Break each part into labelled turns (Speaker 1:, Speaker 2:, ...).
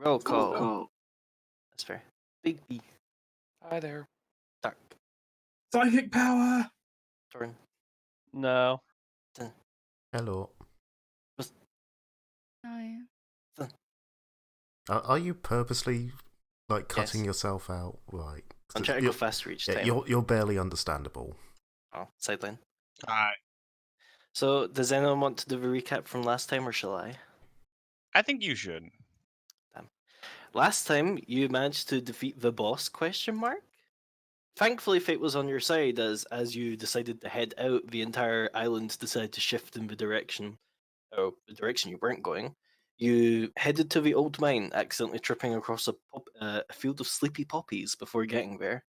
Speaker 1: Roll call. That's fair. Big B.
Speaker 2: Hi there.
Speaker 1: Dark.
Speaker 3: Psychic power!
Speaker 1: Torn.
Speaker 4: No.
Speaker 5: Hello.
Speaker 6: Hi.
Speaker 5: Are you purposely cutting
Speaker 1: Yes.
Speaker 5: yourself out? Right.
Speaker 1: I'm trying to go faster each time.
Speaker 5: You're barely understandable.
Speaker 1: Oh, sideline.
Speaker 3: Hi.
Speaker 1: So, does anyone want to do a recap from last time, or shall I?
Speaker 3: I think you should.
Speaker 1: Last time, you managed to defeat the boss, question mark? Thankfully, fate was on your side, as you decided to head out, the entire island decided to shift in the direction you weren't going. You headed to the old mine, accidentally tripping across a field of sleepy poppies before getting there.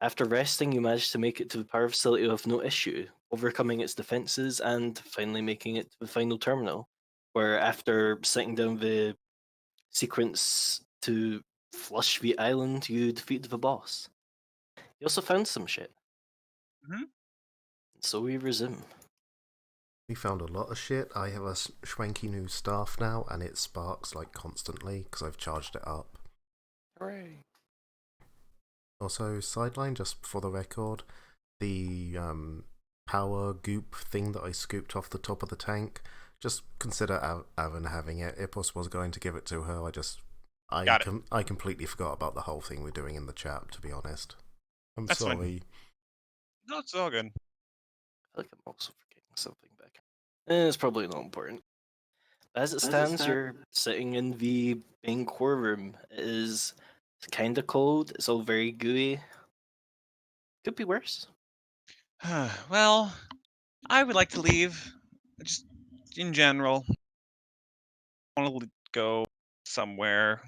Speaker 1: After resting, you managed to make it to the power facility with no issue, overcoming its defenses and finally making it to the final terminal, where after setting down the sequence to flush the island, you defeated the boss. You also found some shit.
Speaker 3: Mhm.
Speaker 1: So we resume.
Speaker 5: We found a lot of shit. I have a schwanky new staff now, and it sparks constantly because I've charged it up.
Speaker 2: Hooray.
Speaker 5: Also, sideline, just for the record, the power goop thing that I scooped off the top of the tank, just consider Aaron having it. Ipos was going to give it to her. I completely forgot about the whole thing we're doing in the chat, to be honest.
Speaker 3: That's fine.
Speaker 5: Sorry.
Speaker 3: No, it's all good.
Speaker 1: I feel like I'm also forgetting something back. It's probably not important. As it stands, you're sitting in the main core room. It is kind of cold. It's all very gooey. Could be worse.
Speaker 3: Well, I would like to leave. Just in general. I want to go somewhere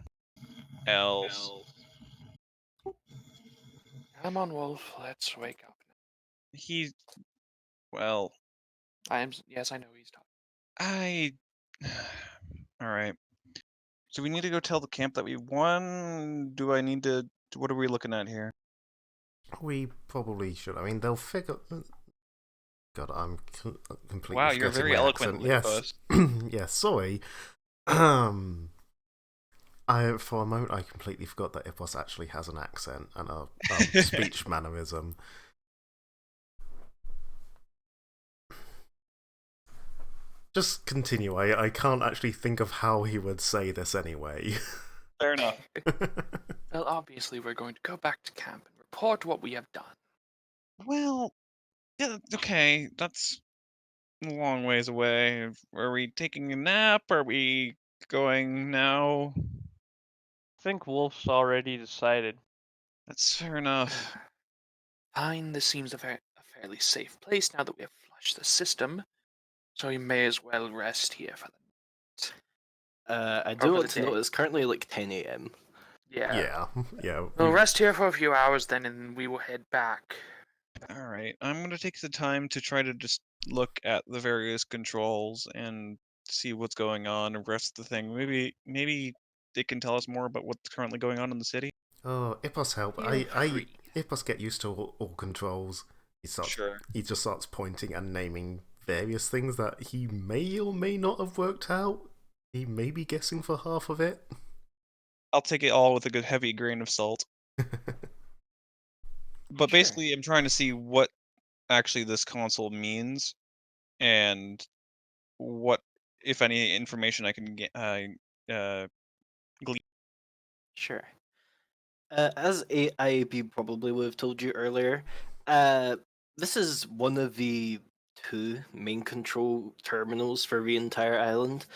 Speaker 3: else.
Speaker 2: Come on, Wolf. Let's wake up.
Speaker 3: Well,
Speaker 2: Yes, I know he's talking.
Speaker 3: Alright. So we need to go tell the camp that we won? What are we looking at here?
Speaker 5: We probably should. I mean, they'll figure... God, I'm completely
Speaker 3: Wow, you're
Speaker 5: forgetting
Speaker 3: very
Speaker 5: my
Speaker 3: eloquent,
Speaker 5: accent. Yes. Yes, sorry. For a moment, I completely forgot that Ipos actually has an accent and a speech mannerism. Just continue. I can't actually think of how he would say this anyway.
Speaker 3: Fair enough.
Speaker 2: Well, obviously, we're going to go back to camp and report what we have done.
Speaker 3: Well, yeah, okay, that's a long ways away. Are we taking a nap? Are we going now?
Speaker 4: I think Wolf's already decided.
Speaker 3: That's fair enough.
Speaker 2: Fine, this seems a fairly safe place now that we have flushed the system, so we may as well rest here for the night.
Speaker 1: I do
Speaker 2: Over
Speaker 1: want
Speaker 2: the
Speaker 1: to note
Speaker 2: day.
Speaker 1: it's currently like 10 a.m.
Speaker 2: Yeah.
Speaker 5: Yeah.
Speaker 2: We'll rest here for a few hours then, and we will head back.
Speaker 3: Alright, I'm gonna take the time to try to just look at the various controls and see what's going on and rest the thing. Maybe they can tell us more about what's currently going on in the city.
Speaker 5: Oh, Ipos help.
Speaker 2: Feel free.
Speaker 5: Ipos get used to all controls.
Speaker 3: Sure.
Speaker 5: He just starts pointing and naming various things that he may or may not have worked out. He may be guessing for half of it.
Speaker 3: I'll take it all with a good heavy grain of salt. But
Speaker 2: Sure.
Speaker 3: basically, I'm trying to see what actually this console means and what, if any, information I can get, glean.
Speaker 1: Sure. As IAP probably would have told you earlier, this is one of the two main control terminals for the entire island.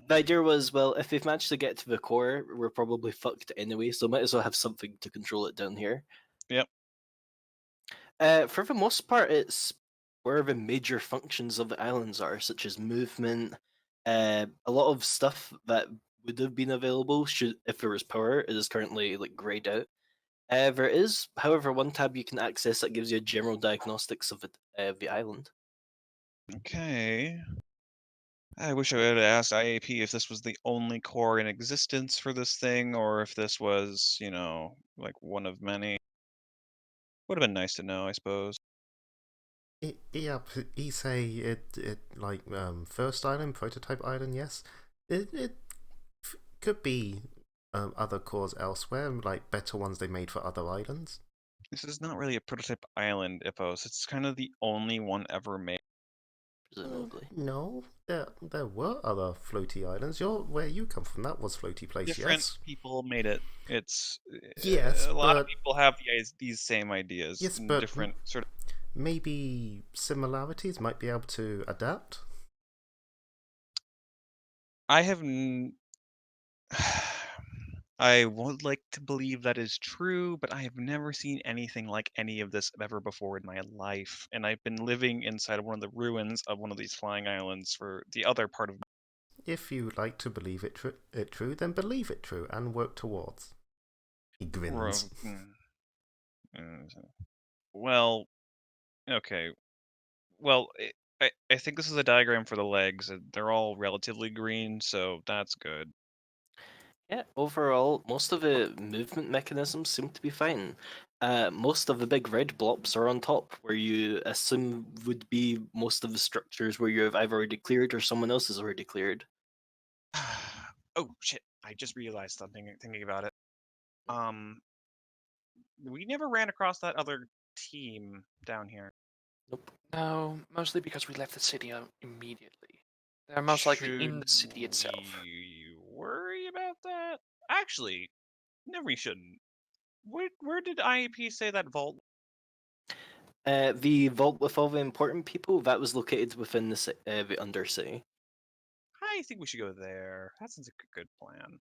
Speaker 1: The idea was, well, if we've managed to get to the core, we're probably fucked anyway, so might as well have something to control it down here.
Speaker 3: Yep.
Speaker 1: For the most part, it's where the major functions of the islands are, such as movement. A lot of stuff that would have been available if there was power is currently grayed out. There is, however, one tab you can access that gives you a general diagnostics of the island.
Speaker 3: Okay. I wish I had asked IAP if this was the only core in existence for this thing, or if this was, one of many. Would have been nice to know, I suppose.
Speaker 5: Yeah, he say it first island, prototype island. Yes, it could be other cores elsewhere, like better ones they made for other islands?
Speaker 3: This is not really a prototype island, Ippos. It's kind of the only one ever made.
Speaker 1: Presumably.
Speaker 5: No, there were other floaty islands. Where you come from, that was floaty place,
Speaker 3: Different
Speaker 5: yes?
Speaker 3: people made it. It's
Speaker 5: Yes,
Speaker 3: a lot of
Speaker 5: but
Speaker 3: people have these same ideas
Speaker 5: yes,
Speaker 3: in
Speaker 5: but
Speaker 3: different sort of.
Speaker 5: maybe similarities might be able to adapt.
Speaker 3: I have. I would like to believe that is true, but I have never seen anything like any of this ever before in my life. And I've been living inside one of the ruins of one of these flying islands for the other part of.
Speaker 5: If you like to believe it true, then believe it true and work towards. He grins.
Speaker 3: Well, okay. Well, I think this is a diagram for the legs. They're all relatively green, so that's good.
Speaker 1: Yeah, overall, most of the movement mechanisms seem to be fine. Most of the big red blobs are on top, where you assume would be most of the structures where you have either already cleared or someone else has already cleared.
Speaker 3: Oh shit! I just realized something thinking about it. We never ran across that other team down here.
Speaker 1: Nope.
Speaker 2: No, mostly because we left the city immediately. They're most likely in the city
Speaker 3: Should
Speaker 2: itself.
Speaker 3: we worry about that? Actually, no, we shouldn't. Where did IEP say that vault?
Speaker 1: The vault with all the important people, that was located within the Undercity.
Speaker 3: I think we should go there. That sounds like a good plan.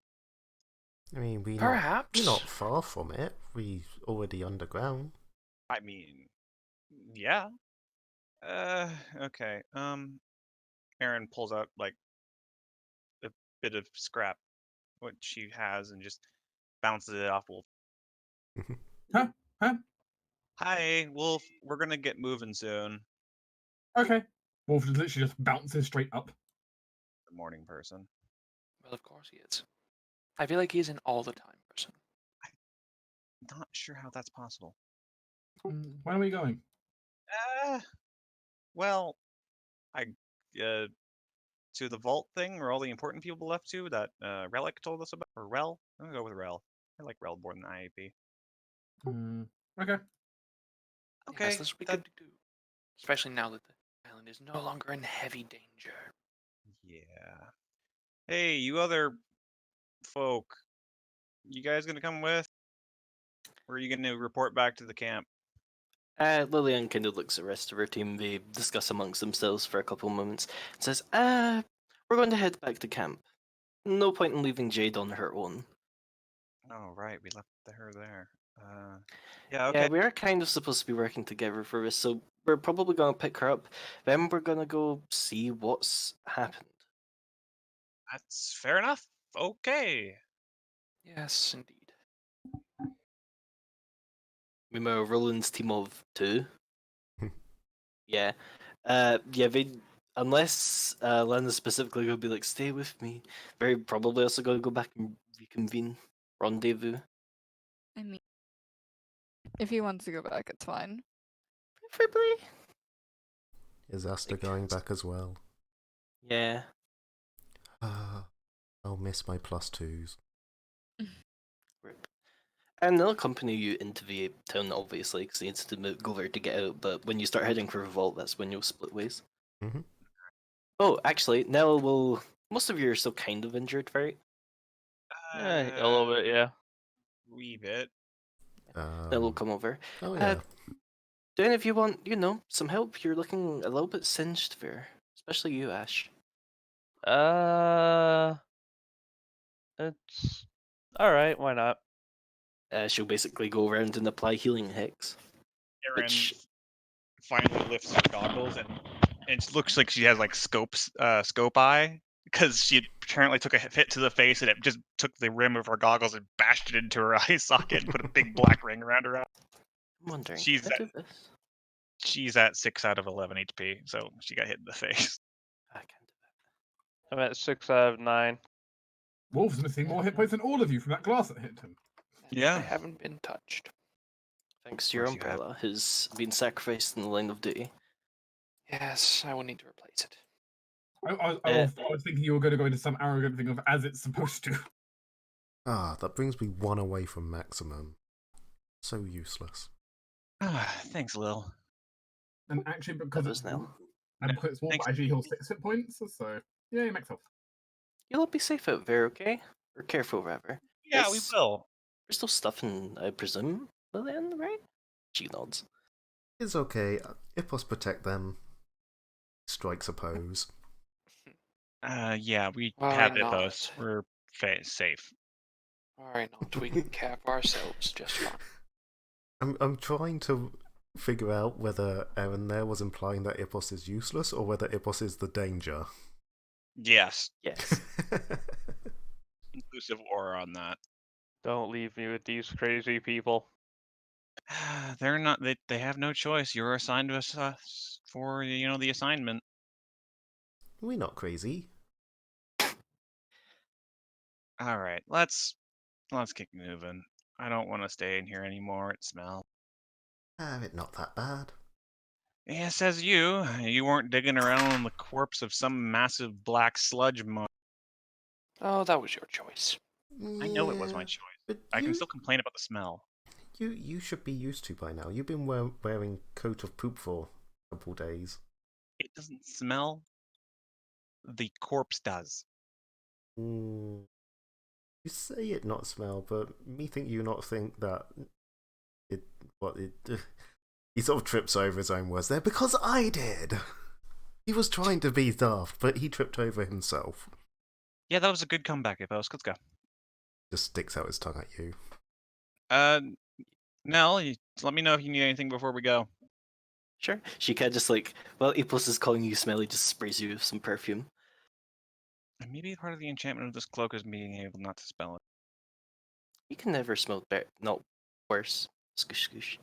Speaker 5: I mean, we're
Speaker 2: Perhaps.
Speaker 5: not far from it. We're already underground.
Speaker 3: I mean, yeah. Okay. Aaron pulls out like a bit of scrap, what she has, and just bounces it off Wolf.
Speaker 6: Huh?
Speaker 3: Hi, Wolf. We're gonna get moving soon.
Speaker 6: Okay. Wolf just literally just bounces straight up.
Speaker 3: The morning person.
Speaker 2: Well, of course he is. I feel like he's an all-the-time person.
Speaker 3: Not sure how that's possible.
Speaker 6: When are we going?
Speaker 3: Well, I to the vault thing where all the important people left to that Relic told us about, or Rel. I'm gonna go with Rel. I like Rel more than IAP.
Speaker 6: Okay.
Speaker 3: Okay,
Speaker 2: Yes, this would be good to do. Especially now that the island is no longer in heavy danger.
Speaker 3: Yeah. Hey, you other folk, you guys gonna come with? Or are you gonna report back to the camp?
Speaker 1: Lillian kind of looks at the rest of her team. They discuss amongst themselves for a couple moments and says, we're going to head back to camp. No point in leaving Jade on her own.
Speaker 3: Oh, right, we left her there. Yeah, okay.
Speaker 1: Yeah, we are kind of supposed to be working together for this, so we're probably going to pick her up. Then we're going to go see what's happened.
Speaker 3: That's fair enough. Okay.
Speaker 2: Yes, indeed.
Speaker 1: Remember Roland's team of 2? Yeah. They unless Lana specifically going to be like, stay with me, very probably also going to go back and reconvene, rendezvous.
Speaker 7: I mean, if he wants to go back, it's fine.
Speaker 1: Preferably.
Speaker 5: Is Asta going back as well?
Speaker 1: Yeah.
Speaker 5: I'll miss my +2s.
Speaker 1: Rip. And they'll accompany you into the town, obviously, because they need to go there to get out. But when you start heading for the vault, that's when you'll split ways.
Speaker 5: Mm-hmm.
Speaker 1: Oh, actually, Nell will. Most of you are still kind of injured, right?
Speaker 4: Yeah, a little bit, yeah.
Speaker 3: Wee bit.
Speaker 1: Nell will come over.
Speaker 5: Oh yeah.
Speaker 1: Do any of you want, some help? You're looking a little bit singed there, especially you, Ash.
Speaker 4: It's alright, why not?
Speaker 1: She'll basically go around and apply healing hex.
Speaker 3: Erin
Speaker 1: Which
Speaker 3: finally lifts her goggles and it looks like she has like scope eye because she apparently took a hit to the face and it just took the rim of her goggles and bashed it into her eye socket and put a big black ring around her eye.
Speaker 1: I'm wondering,
Speaker 3: She's
Speaker 1: can I do this?
Speaker 3: She's at 6 out of 11 HP, so she got hit in the face.
Speaker 1: I can't do
Speaker 4: I'm at 6 out of 9.
Speaker 6: Wolf's missing more hit points than all of you from that glass that hit him.
Speaker 2: I haven't been touched.
Speaker 1: that. Thanks to your
Speaker 3: course you have.
Speaker 1: umbrella, who's been sacrificed in the line of duty.
Speaker 2: Yes, I will need to replace it.
Speaker 6: I was thinking you were going to go into some arrogant thing of as it's supposed to.
Speaker 5: Ah, that brings me one away from maximum. So useless.
Speaker 3: Thanks, Lil.
Speaker 6: And actually, because
Speaker 1: That
Speaker 6: it's
Speaker 1: was Nell.
Speaker 6: and because it's wolf,
Speaker 3: Thanks.
Speaker 6: actually heals 6 hit points. So yeah, he makes health.
Speaker 1: You'll be safe out there, okay? Or careful, rather.
Speaker 3: Yeah, we will.
Speaker 1: There's still stuff in, I presume, Lillian, right? She nods.
Speaker 5: It's okay. Ippos protect them. Strikes a pose.
Speaker 3: Yeah, we
Speaker 2: Why
Speaker 3: have
Speaker 2: not?
Speaker 3: Ippos. We're safe.
Speaker 2: Why not? We can cap ourselves just fine.
Speaker 5: I'm trying to figure out whether Aaron there was implying that Ippos is useless or whether Ippos is the danger.
Speaker 3: Yes.
Speaker 1: Yes.
Speaker 3: Inclusive aura on that.
Speaker 4: Don't leave me with these crazy people.
Speaker 3: They're not. They have no choice. You're assigned to us for the assignment.
Speaker 5: We're not crazy.
Speaker 3: All right, let's keep moving. I don't want to stay in here anymore. It smells.
Speaker 5: It's not that bad.
Speaker 3: Yeah, says you. You weren't digging around on the corpse of some massive black sludge monster.
Speaker 2: Oh, that was your choice.
Speaker 3: I know it was my
Speaker 5: Yeah,
Speaker 3: choice.
Speaker 5: but
Speaker 3: I can still complain about the smell.
Speaker 5: you should be used to by now. You've been wearing coat of poop for a couple days.
Speaker 3: It doesn't smell. The corpse does.
Speaker 5: You say it not smell, but me think you not think that it. What it. He sort of trips over his own words there because I did. He was trying to be daft, but he tripped over himself.
Speaker 3: Yeah, that was a good comeback, Ipos. Let's go.
Speaker 5: Just sticks out his tongue at you.
Speaker 3: Nell, let me know if you need anything before we go.
Speaker 1: Sure. She kind of just like, well, Epos is calling you smelly, just sprays you with some perfume.
Speaker 3: And maybe part of the enchantment of this cloak is being able not to smell it.
Speaker 1: You can never smell better, not worse. Scoosh scoosh.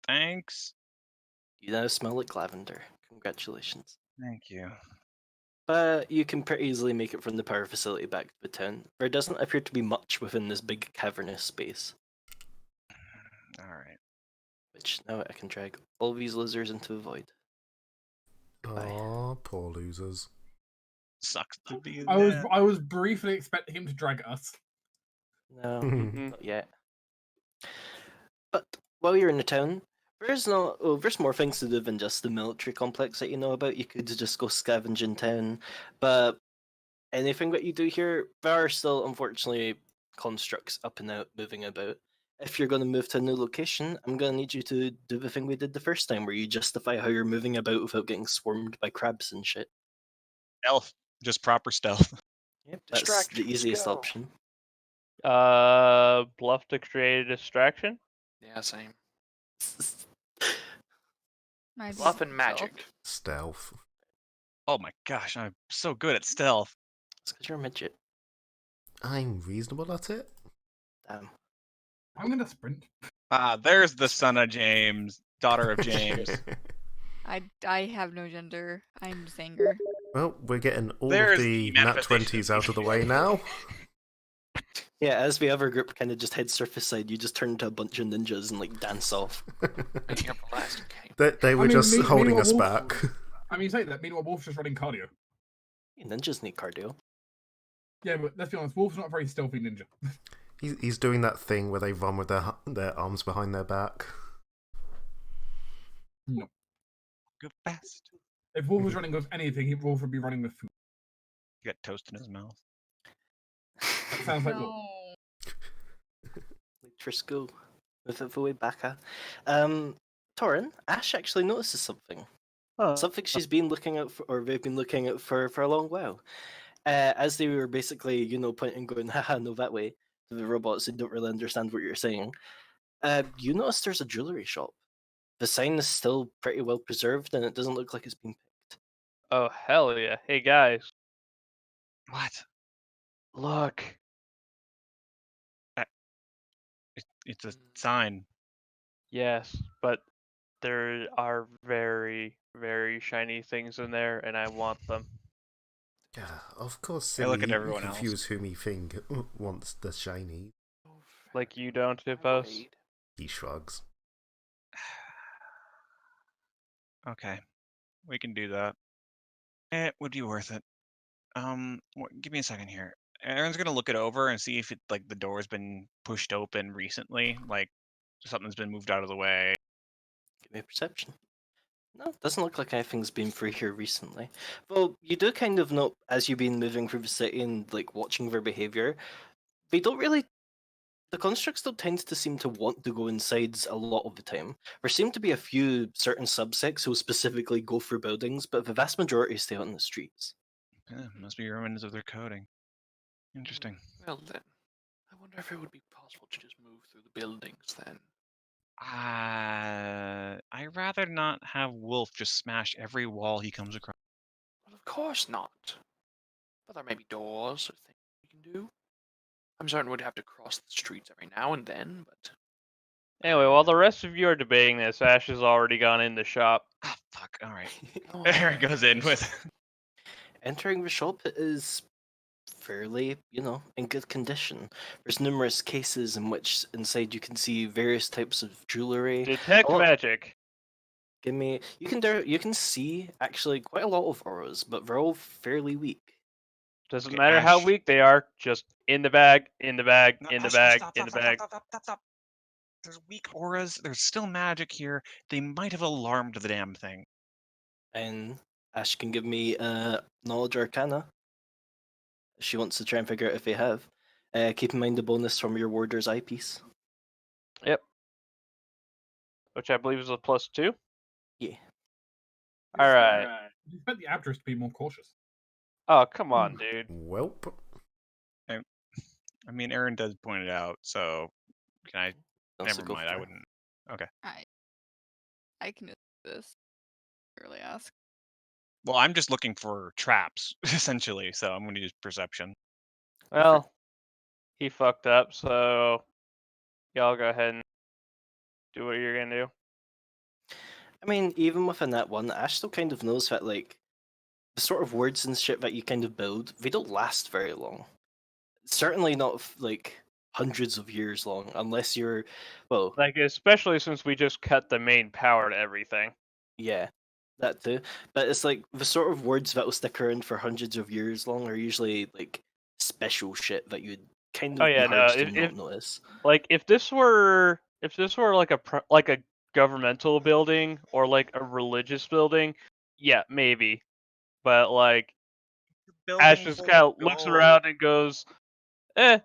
Speaker 3: Thanks.
Speaker 1: You now smell like lavender. Congratulations.
Speaker 3: Thank you.
Speaker 1: But you can pretty easily make it from the power facility back to the town. There doesn't appear to be much within this big cavernous space.
Speaker 3: Alright.
Speaker 1: Which now I can drag all these losers into the void. Goodbye.
Speaker 5: Aw, poor losers.
Speaker 3: Sucks to be
Speaker 6: I was briefly expecting him to drag us.
Speaker 1: No,
Speaker 4: Mhm.
Speaker 1: not yet. But while you're in the town, there's more things to do than just the military complex that you know about. You could just go scavenge in town, but anything that you do here, there are still unfortunately constructs up and out moving about. If you're going to move to a new location, I'm going to need you to do the thing we did the first time, where you justify how you're moving about without getting swarmed by crabs and shit.
Speaker 3: Stealth. Just proper stealth.
Speaker 1: Yep, that's the
Speaker 2: Distractions,
Speaker 1: easiest
Speaker 2: go.
Speaker 1: option.
Speaker 4: Bluff to create a distraction.
Speaker 2: Yeah, same.
Speaker 7: Might be
Speaker 2: Bluff and
Speaker 7: stealth.
Speaker 2: magic.
Speaker 5: Stealth.
Speaker 3: Oh my gosh, I'm so good at stealth.
Speaker 1: It's because you're a midget.
Speaker 5: I'm reasonable at it.
Speaker 1: Damn.
Speaker 6: I'm gonna sprint.
Speaker 3: There's the son of James, daughter of James.
Speaker 7: I have no gender. I'm Zanger.
Speaker 5: Well, we're getting all
Speaker 3: There's
Speaker 5: of
Speaker 3: the
Speaker 5: the nat
Speaker 3: manifestation
Speaker 5: 20s
Speaker 3: of
Speaker 5: out of the way now.
Speaker 1: Yeah, as the other group kind of just heads surface side, you just turn into a bunch of ninjas and like dance off.
Speaker 2: Making up a lasting game.
Speaker 5: They were
Speaker 6: mean,
Speaker 5: just holding
Speaker 6: meanwhile,
Speaker 5: us
Speaker 6: Wolf-
Speaker 5: back.
Speaker 6: I mean, you say that. Meanwhile, Wolf's just running cardio.
Speaker 1: Ninjas need cardio.
Speaker 6: Yeah, but let's be honest. Wolf's not a very stealthy ninja.
Speaker 5: He's doing that thing where they run with their arms behind their back.
Speaker 6: No.
Speaker 3: Go fast.
Speaker 6: If Wolf was running with anything, Wolf would be running with food.
Speaker 3: You got toast in his mouth.
Speaker 6: That sounds like Wolf.
Speaker 7: No.
Speaker 1: Like Trisco with it the way back at. Torin, Ash actually notices something. Something she's been looking out for, or they've been looking out for a long while. As they were basically, pointing, going, haha, no, that way, to the robots who don't really understand what you're saying. You notice there's a jewelry shop. The sign is still pretty well preserved, and it doesn't look like it's been picked.
Speaker 4: Oh hell yeah! Hey guys,
Speaker 3: What?
Speaker 4: look.
Speaker 3: It's a sign.
Speaker 4: Yes, but there are very, very shiny things in there, and I want them.
Speaker 5: Yeah, of course,
Speaker 3: Hey, look
Speaker 5: silly.
Speaker 3: at
Speaker 5: You
Speaker 3: everyone else.
Speaker 5: confuse whom you think wants the shiny.
Speaker 4: Like you don't, Hippos.
Speaker 5: He shrugs.
Speaker 3: Okay, we can do that. It would be worth it. Give me a second here. Aaron's gonna look it over and see if like the door's been pushed open recently, like something's been moved out of the way.
Speaker 1: Give me a perception. No, it doesn't look like anything's been through here recently. Well, you do kind of note as you've been moving through the city and like watching their behavior, they don't really. The constructs don't tend to seem to want to go inside a lot of the time. There seem to be a few certain subsects who specifically go through buildings, but the vast majority stay on the streets.
Speaker 3: Yeah, must be remnants of their coding. Interesting.
Speaker 2: Well then, I wonder if it would be possible to just move through the buildings then.
Speaker 3: I'd rather not have Wolf just smash every wall he comes across.
Speaker 2: Well, of course not. But there may be doors or things we can do. I'm certain we'd have to cross the streets every now and then, but
Speaker 4: Anyway, while the rest of you are debating this, Ash has already gone in the shop.
Speaker 3: Ah, fuck. All right.
Speaker 2: oh,
Speaker 3: Aaron goes in with.
Speaker 1: Entering the shop is fairly, in good condition. There's numerous cases in which inside you can see various types of jewelry.
Speaker 4: Detect
Speaker 1: a lot-
Speaker 4: magic.
Speaker 1: You can see actually quite a lot of auras, but they're all fairly weak.
Speaker 4: Doesn't
Speaker 3: Okay,
Speaker 4: matter how
Speaker 3: Ash.
Speaker 4: weak they are, just in the bag, in the bag,
Speaker 3: No,
Speaker 4: in the
Speaker 3: Ash,
Speaker 4: bag,
Speaker 3: stop,
Speaker 4: in the
Speaker 3: stop,
Speaker 4: bag.
Speaker 3: stop. There's weak auras. There's still magic here. They might have alarmed the damn thing.
Speaker 1: And Ash can give me knowledge arcana. She wants to try and figure out if they have. Keep in mind the bonus from your warder's eyepiece.
Speaker 4: Yep. Which I believe is a +2.
Speaker 1: Yeah.
Speaker 4: Alright.
Speaker 6: You expect the actress to be more cautious.
Speaker 4: Oh, come on, dude.
Speaker 5: Welp.
Speaker 3: I mean, Aaron does point it out, so can I?
Speaker 1: Wants to
Speaker 3: Never
Speaker 1: go
Speaker 3: mind. I
Speaker 1: for it.
Speaker 3: wouldn't. Okay.
Speaker 7: I can do this. Really ask.
Speaker 3: Well, I'm just looking for traps essentially, so I'm going to use perception.
Speaker 4: Well, he fucked up, so y'all go ahead and do what you're gonna do.
Speaker 1: I mean, even within that one, Ash still kind of knows that, like, the sort of words and shit that you kind of build, they don't last very long. Certainly not, like, hundreds of years long, unless you're, well,
Speaker 4: Like, especially since we just cut the main power to everything.
Speaker 1: yeah, that too. But it's like, the sort of words that will stick around for hundreds of years long are usually, like, special shit that you'd kind
Speaker 4: Oh
Speaker 1: of be
Speaker 4: yeah, no.
Speaker 1: hard to not notice.
Speaker 4: If this were like a governmental building or like a religious building, yeah, maybe. But like Ash just kind of looks around and goes, yeah,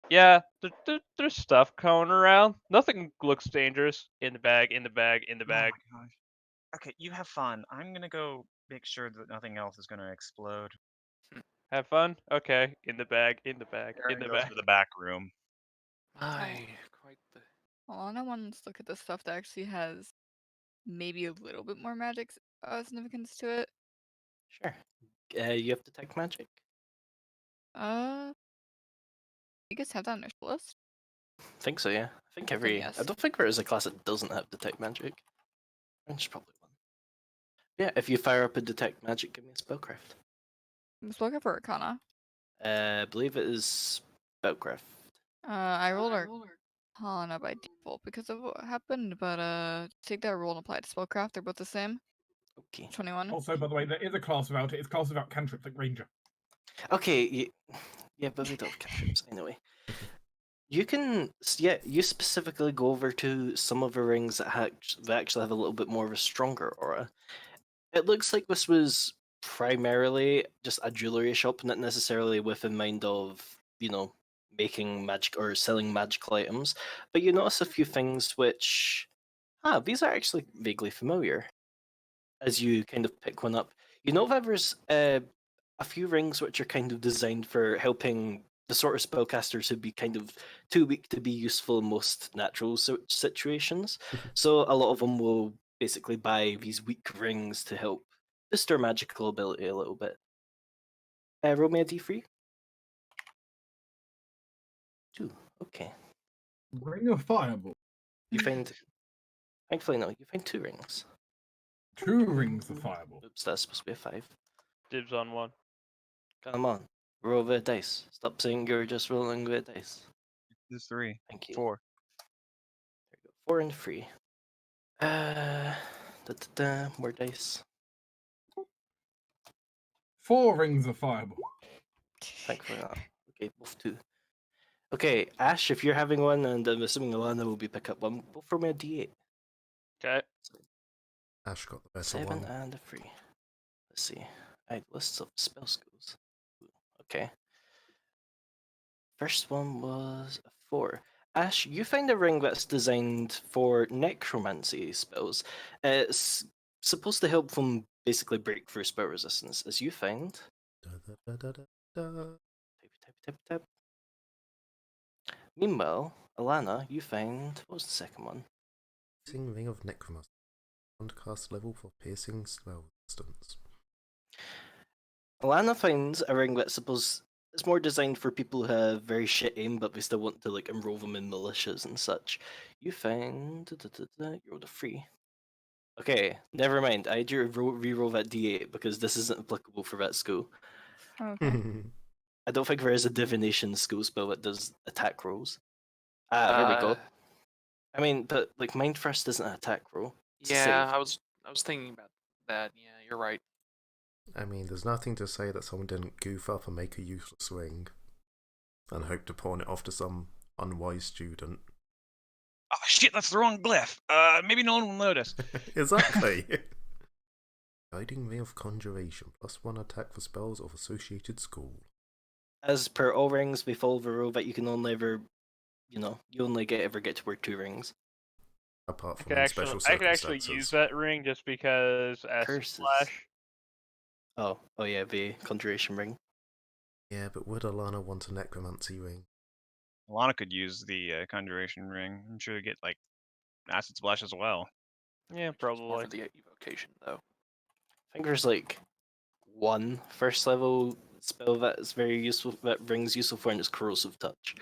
Speaker 4: there's stuff going around. Nothing looks dangerous. In the bag, in the bag, in the bag.
Speaker 3: Oh my gosh. Okay, you have fun. I'm gonna go make sure that nothing else is gonna explode.
Speaker 4: Have fun? Okay, in the bag, in the bag, in
Speaker 3: Aaron
Speaker 4: the
Speaker 3: goes
Speaker 4: bag.
Speaker 3: to the back room.
Speaker 2: my, quite the.
Speaker 7: Hold on, I want to look at the stuff that actually has maybe a little bit more magic significance to it.
Speaker 1: Sure. You have detect magic.
Speaker 7: You guys have that on your list?
Speaker 1: I think so, yeah. I think
Speaker 7: Then
Speaker 1: I
Speaker 7: yes.
Speaker 1: don't think there is a class that doesn't have detect magic. There's probably one. Yeah, if you fire up a detect magic, give me a spellcraft.
Speaker 7: Spellcraft or Arcana?
Speaker 1: I believe it is spellcraft.
Speaker 7: I rolled Arcana by default because of what happened, but take that roll and apply it to Spellcraft. They're both the same.
Speaker 1: Okay.
Speaker 7: 21.
Speaker 6: Also, by the way, there is a class without it. It's class without cantrips like Ranger.
Speaker 1: Okay, yeah, but we don't have cantrips anyway. You can, you specifically go over to some of the rings that actually have a little bit more of a stronger aura. It looks like this was primarily just a jewelry shop, not necessarily with in mind of, making magic or selling magical items. But you notice a few things which, these are actually vaguely familiar. As you kind of pick one up, you know that there's a few rings which are kind of designed for helping the sort of spellcasters who'd be kind of too weak to be useful in most natural situations. So a lot of them will basically buy these weak rings to help boost their magical ability a little bit. Roll me a d3. 2. Okay.
Speaker 6: Ring of Fireball.
Speaker 1: You find. Thankfully, no. You find 2 rings.
Speaker 6: 2 rings of Fireball.
Speaker 1: Oops, that's supposed to be a 5.
Speaker 4: Dibs on one.
Speaker 1: Come on. Roll the dice. Stop saying you're just rolling the dice.
Speaker 3: There's 3,
Speaker 1: Thank you.
Speaker 3: 4.
Speaker 1: There you go. 4 and 3. More dice.
Speaker 6: 4 rings of Fireball.
Speaker 1: Thankfully not. Okay, both 2. Okay, Ash, if you're having one, and I'm assuming Alana will be pick up one, both throw me a D8.
Speaker 4: Okay.
Speaker 5: Ash got the better
Speaker 1: 7
Speaker 5: one.
Speaker 1: and a 3. Let's see. I lists of spell skills. Okay. First one was a 4. Ash, you find a ring that's designed for necromancy spells. It's supposed to help them basically break through spell resistance, as you find.
Speaker 5: Da, da, da, da, da.
Speaker 1: Type. Meanwhile, Alana, you find. What was the second one?
Speaker 5: Piercing Ring of Necromancy. Cast level for piercing spell distance.
Speaker 1: Alana finds a ring that's supposed. It's more designed for people who have very shit aim, but they still want to like enroll them in militias and such. You find. You rolled a 3. Okay, never mind. I had you reroll that D8 because this isn't applicable for that school.
Speaker 7: Okay.
Speaker 1: I don't think there is a divination school spell that does attack rolls. Ah, there we go. I mean, but like Mind Thrust isn't an attack roll. It's a
Speaker 2: Yeah,
Speaker 1: save.
Speaker 2: I was thinking about that. Yeah, you're right.
Speaker 5: I mean, there's nothing to say that someone didn't goof up and make a useless ring and hope to pawn it off to some unwise student.
Speaker 3: Oh shit, that's the wrong glyph. Maybe no one will notice.
Speaker 5: Exactly. Guiding Ring of Conjuration. +1 attack for spells of associated school.
Speaker 1: As per all rings, we follow the rule that you can only ever, you only ever get to wear 2 rings.
Speaker 5: Apart
Speaker 4: I
Speaker 5: from
Speaker 4: could
Speaker 5: in
Speaker 4: actually,
Speaker 5: special
Speaker 4: I could
Speaker 5: circumstances.
Speaker 4: actually use that ring just because acid
Speaker 1: Curses.
Speaker 4: splash.
Speaker 1: Oh yeah, the conjuration ring.
Speaker 5: Yeah, but would Alana want a necromancy ring?
Speaker 3: Alana could use the conjuration ring. I'm sure to get like acid splash as well.
Speaker 4: Yeah,
Speaker 2: It's more
Speaker 4: probably.
Speaker 2: for the evocation, though.
Speaker 1: I think there's like 1 first level spell that's very useful, that rings useful for, and it's corrosive touch.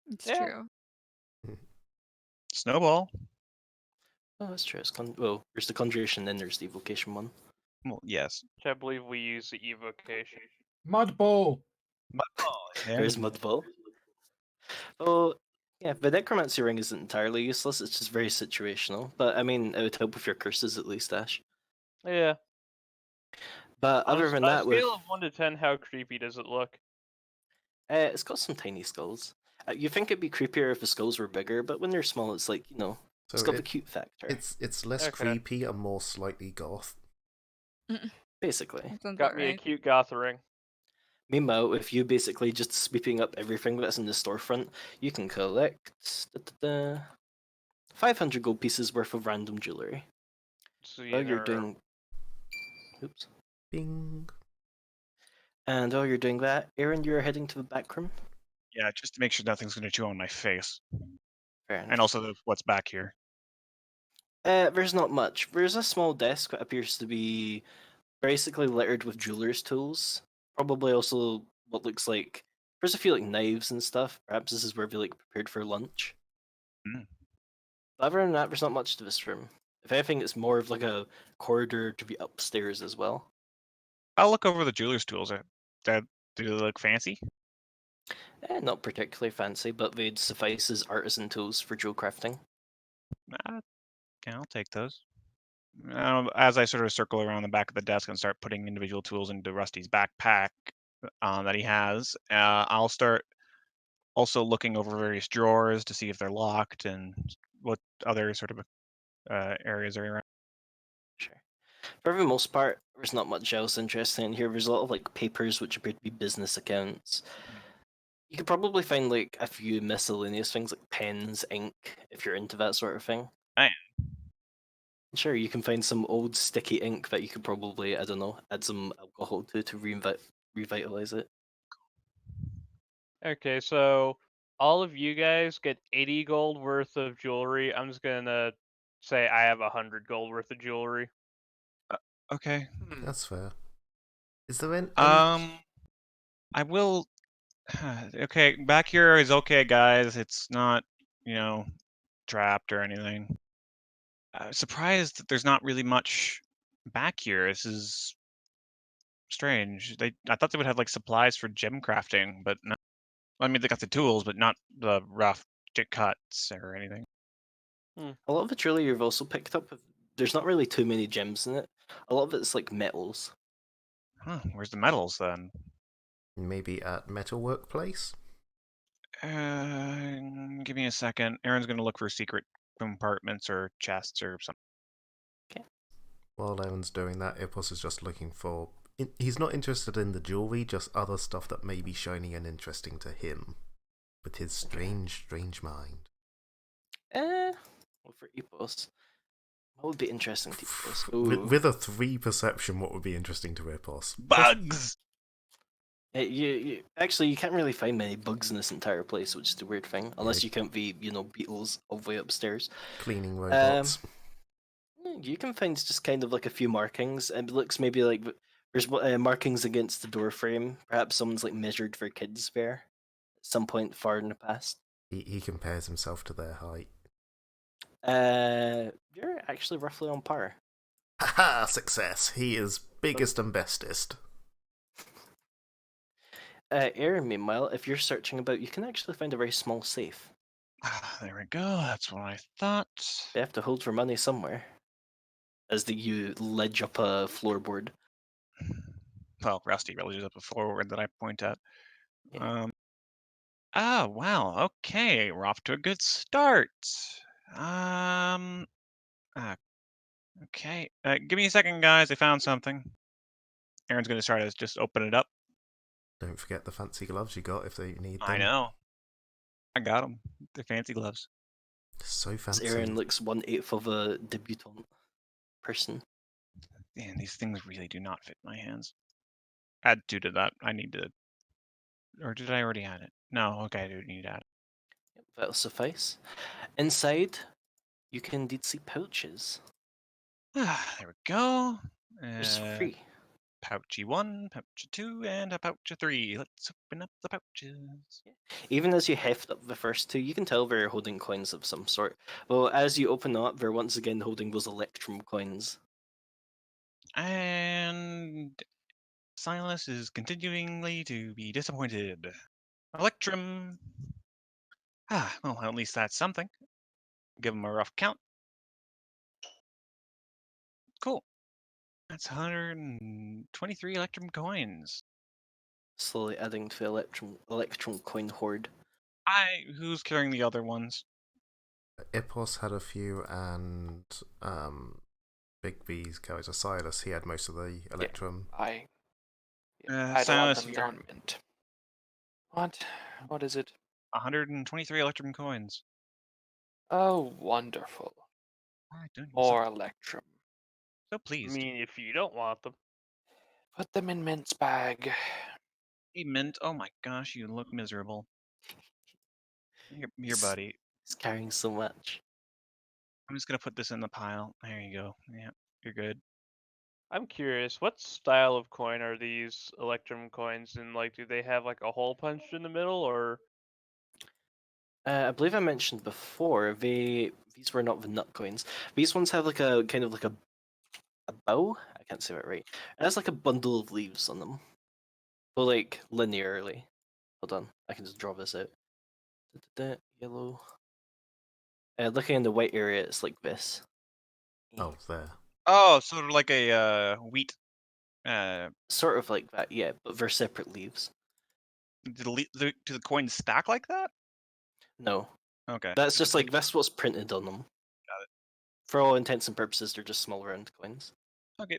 Speaker 7: It's
Speaker 4: Yeah.
Speaker 7: true.
Speaker 3: Snowball.
Speaker 1: Oh, that's true. It's there's the conjuration, then there's the evocation one.
Speaker 3: Well, yes.
Speaker 4: Which I believe we use the evocation.
Speaker 6: Mud ball.
Speaker 1: There's Mudball. Oh, yeah, the necromancy ring isn't entirely useless. It's just very situational. But I mean, it would help with your curses at least, Ash.
Speaker 4: Yeah.
Speaker 1: But
Speaker 4: On
Speaker 1: other than
Speaker 4: a
Speaker 1: that,
Speaker 4: scale of 1 to 10, how creepy does it look?
Speaker 1: it's got some tiny skulls. You think it'd be creepier if the skulls were bigger, but when they're small, it's like it's got the cute factor.
Speaker 5: It's less
Speaker 4: Okay.
Speaker 5: creepy and more slightly goth.
Speaker 1: Basically.
Speaker 7: That sounds
Speaker 4: Got
Speaker 7: about
Speaker 4: me a
Speaker 7: right.
Speaker 4: cute goth ring.
Speaker 1: Meanwhile, if you basically just sweeping up everything that's in the storefront, you can collect 500 gold pieces worth of random jewelry.
Speaker 4: So
Speaker 1: While you're doing, oops.
Speaker 5: Bing.
Speaker 1: And while you're doing that, Aaron, you're heading to the back room.
Speaker 3: Yeah, just to make sure nothing's going to chew on my face.
Speaker 1: Fair enough.
Speaker 3: And also what's back here.
Speaker 1: There's not much. There's a small desk that appears to be basically littered with jeweler's tools. Probably also what looks like there's a few like knives and stuff. Perhaps this is where they like prepared for lunch.
Speaker 3: Mm.
Speaker 1: But other than that, there's not much to this room. If anything, it's more of like a corridor to be upstairs as well.
Speaker 3: I'll look over the jeweler's tools. Do they look fancy?
Speaker 1: Not particularly fancy, but they'd suffice as artisan tools for jewel crafting.
Speaker 3: Yeah, I'll take those. As I sort of circle around the back of the desk and start putting individual tools into Rusty's backpack that he has, I'll start also looking over various drawers to see if they're locked and what other sort of areas are around.
Speaker 1: Sure. For the most part, there's not much else interesting in here. There's a lot of like papers which appear to be business accounts. You could probably find like a few miscellaneous things like pens, ink, if you're into that sort of thing.
Speaker 3: I
Speaker 1: Sure, you can find some old sticky ink that you could probably, I don't know, add some alcohol to revitalize it.
Speaker 4: Okay, so all of you guys get 80 gold worth of jewelry. I'm just gonna say I have 100 gold worth of jewelry.
Speaker 3: Okay.
Speaker 5: That's fair. Is there any...
Speaker 3: I will. Okay, back here is okay, guys. It's not, trapped or anything. Surprised that there's not really much back here. This is strange. I thought they would have like supplies for gem crafting, but no. I mean, they got the tools, but not the rough cuts or anything.
Speaker 1: A lot of the jewelry you've also picked up, there's not really too many gems in it. A lot of it's like metals.
Speaker 3: Huh, where's the metals then?
Speaker 5: Maybe at Metal Workplace?
Speaker 3: Give me a second. Aaron's gonna look for secret compartments or chests or something.
Speaker 5: While Aaron's doing that, Ipos is just looking for... He's not interested in the jewelry, just other stuff that may be shiny and interesting to him. With his strange, strange mind.
Speaker 1: Well, for Epos, what would be interesting to Epos?
Speaker 5: With a 3 perception, what would be interesting to Ipos?
Speaker 3: Bugs!
Speaker 1: Actually, you can't really find many bugs in this entire place, which is the weird thing, unless you count the beetles all the way upstairs.
Speaker 5: Cleaning robots.
Speaker 1: You can find just kind of like a few markings. It looks maybe like there's markings against the door frame. Perhaps someone's like measured for kids there at some point far in the past.
Speaker 5: He compares himself to their height.
Speaker 1: You're actually roughly on par.
Speaker 5: Haha, success! He is biggest and bestest.
Speaker 1: Aaron, meanwhile, if you're searching about, you can actually find a very small safe.
Speaker 3: There we go. That's what I thought.
Speaker 1: They have to hold for money somewhere. As you ledge up a floorboard.
Speaker 3: Well, Rusty ledges up a floorboard that I point at.
Speaker 1: Yeah.
Speaker 3: Oh, wow. Okay, we're off to a good start. Okay. Give me a second, guys. I found something. Aaron's gonna try to just open it up.
Speaker 5: Don't forget the fancy gloves you got if they need them.
Speaker 3: I know. I got them. They're fancy gloves.
Speaker 5: So fancy.
Speaker 1: Aaron looks 1/8 of a debutant person.
Speaker 3: Man, these things really do not fit my hands. Add 2 to that. I need to... Or did I already add it? No, okay, I do need to add it.
Speaker 1: That'll suffice. Inside, you can indeed see pouches.
Speaker 3: There we go.
Speaker 1: There's 3.
Speaker 3: Pouchy 1, pouchy 2, and a pouchy 3. Let's open up the pouches.
Speaker 1: Even as you heft up the first 2, you can tell they're holding coins of some sort. Well, as you open up, they're once again holding those Electrum coins.
Speaker 3: And Silas is continuingly to be disappointed. Electrum. Well, at least that's something. Give him a rough count. Cool. That's 123 Electrum coins.
Speaker 1: Slowly adding to the Electrum coin hoard.
Speaker 3: Who's carrying the other ones?
Speaker 5: Ipos had a few, and Big B's character Silas, he had most of the Electrum.
Speaker 2: I had a lot of them down mint. What is it?
Speaker 3: 123 Electrum coins.
Speaker 2: Oh, wonderful.
Speaker 3: Doing
Speaker 2: More Electrum.
Speaker 3: So
Speaker 4: I
Speaker 3: pleased.
Speaker 4: mean, if you don't want them.
Speaker 2: Put them in Mint's bag.
Speaker 3: Hey, Mint. Oh my gosh, you look miserable. Here, buddy.
Speaker 1: He's carrying so much.
Speaker 3: I'm just gonna put this in the pile. There you go. Yeah, you're good.
Speaker 4: I'm curious, what style of coin are these Electrum coins? And like, do they have like a hole punched in the middle, or?
Speaker 1: I believe I mentioned before, these were not the nut coins. These ones have like a kind of like a bow. I can't say that right. It has like a bundle of leaves on them, but like linearly. Hold on, I can just draw this out. Yellow. Looking in the white area, it's like this.
Speaker 5: Oh, there.
Speaker 3: Oh, sort of like a wheat.
Speaker 1: Sort of like that, yeah, but they're separate leaves.
Speaker 3: Do the coins stack like that?
Speaker 1: No.
Speaker 3: Okay.
Speaker 1: That's just like that's what's printed on them.
Speaker 3: Got it.
Speaker 1: For all intents and purposes, they're just small round coins.
Speaker 3: Okay.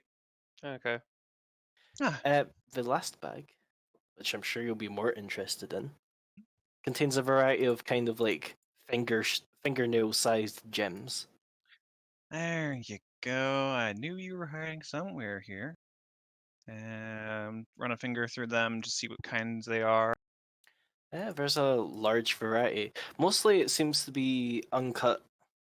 Speaker 4: Okay.
Speaker 1: The last bag, which I'm sure you'll be more interested in, contains a variety of kind of like fingernail-sized gems.
Speaker 3: There you go. I knew you were hiding somewhere here. Run a finger through them to see what kinds they are.
Speaker 1: There's a large variety. Mostly it seems to be uncut,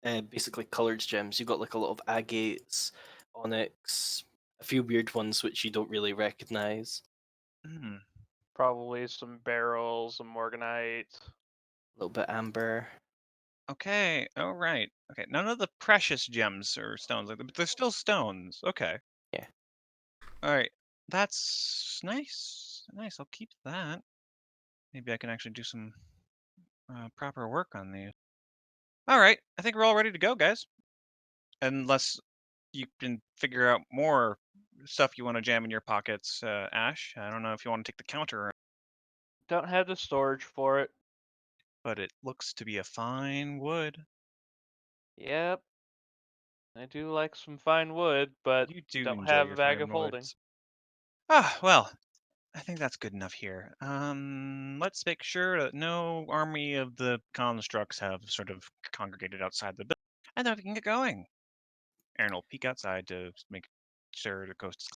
Speaker 1: basically colored gems. You've got like a lot of agates, onyx, a few weird ones which you don't really recognize.
Speaker 4: Probably some barrels, some morganite.
Speaker 1: A little bit amber.
Speaker 3: Okay. All right. Okay. None of the precious gems or stones like that, but they're still stones. Okay.
Speaker 1: Yeah.
Speaker 3: All right. That's nice. Nice. I'll keep that. Maybe I can actually do some proper work on these. All right. I think we're all ready to go, guys. Unless you can figure out more stuff you want to jam in your pockets, Ash. I don't know if you want to take the counter.
Speaker 4: don't have the storage for it.
Speaker 3: But it looks to be a fine wood.
Speaker 4: Yep. I do like some fine wood, but
Speaker 3: You do
Speaker 4: don't
Speaker 3: enjoy
Speaker 4: have a
Speaker 3: your
Speaker 4: bag of
Speaker 3: fine
Speaker 4: holding.
Speaker 3: woods. Ah, well, I think that's good enough here. Let's make sure that no army of the constructs have sort of congregated outside the building, and then we can get going. Aaron will peek outside to make sure the coast is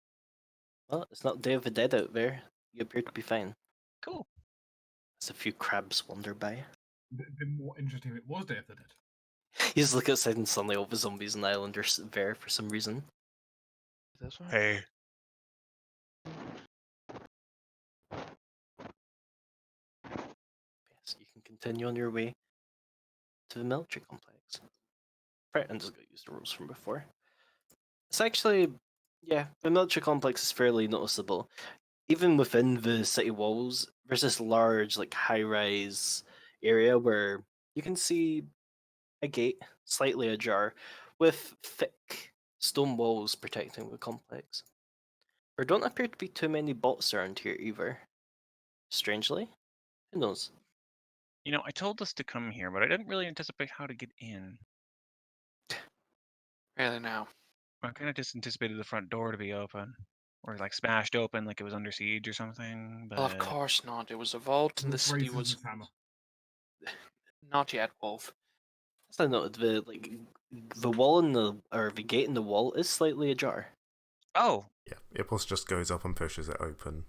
Speaker 1: Well, it's not Day of the Dead out there. You appear to be fine.
Speaker 3: cool.
Speaker 1: As a few crabs wander by.
Speaker 6: It'd been more interesting if it was Day of the Dead.
Speaker 1: You just look outside and suddenly all the zombies on the island are there for some reason.
Speaker 4: This one?
Speaker 3: Hey,
Speaker 1: Yes, you can continue on your way to the military complex. Right, and just got used to rules from before. It's actually, yeah, the military complex is fairly noticeable. Even within the city walls, there's this large, like, high-rise area where you can see a gate, slightly ajar, with thick stone walls protecting the complex. There don't appear to be too many bots around here either. Strangely, who knows?
Speaker 3: you know, I told us to come here, but I didn't really anticipate how to get in.
Speaker 2: Really now.
Speaker 3: I kind of just anticipated the front door to be open, or like smashed open like it was under siege or something. But
Speaker 2: Well, of course not. It was a vault, and the
Speaker 6: Wolf
Speaker 2: city
Speaker 6: raises
Speaker 2: was
Speaker 6: his hammer.
Speaker 2: not yet, Wolf.
Speaker 1: As I noted, the wall in the gate in the wall is slightly ajar.
Speaker 3: oh,
Speaker 5: Yeah, Ipos just goes up and pushes it open.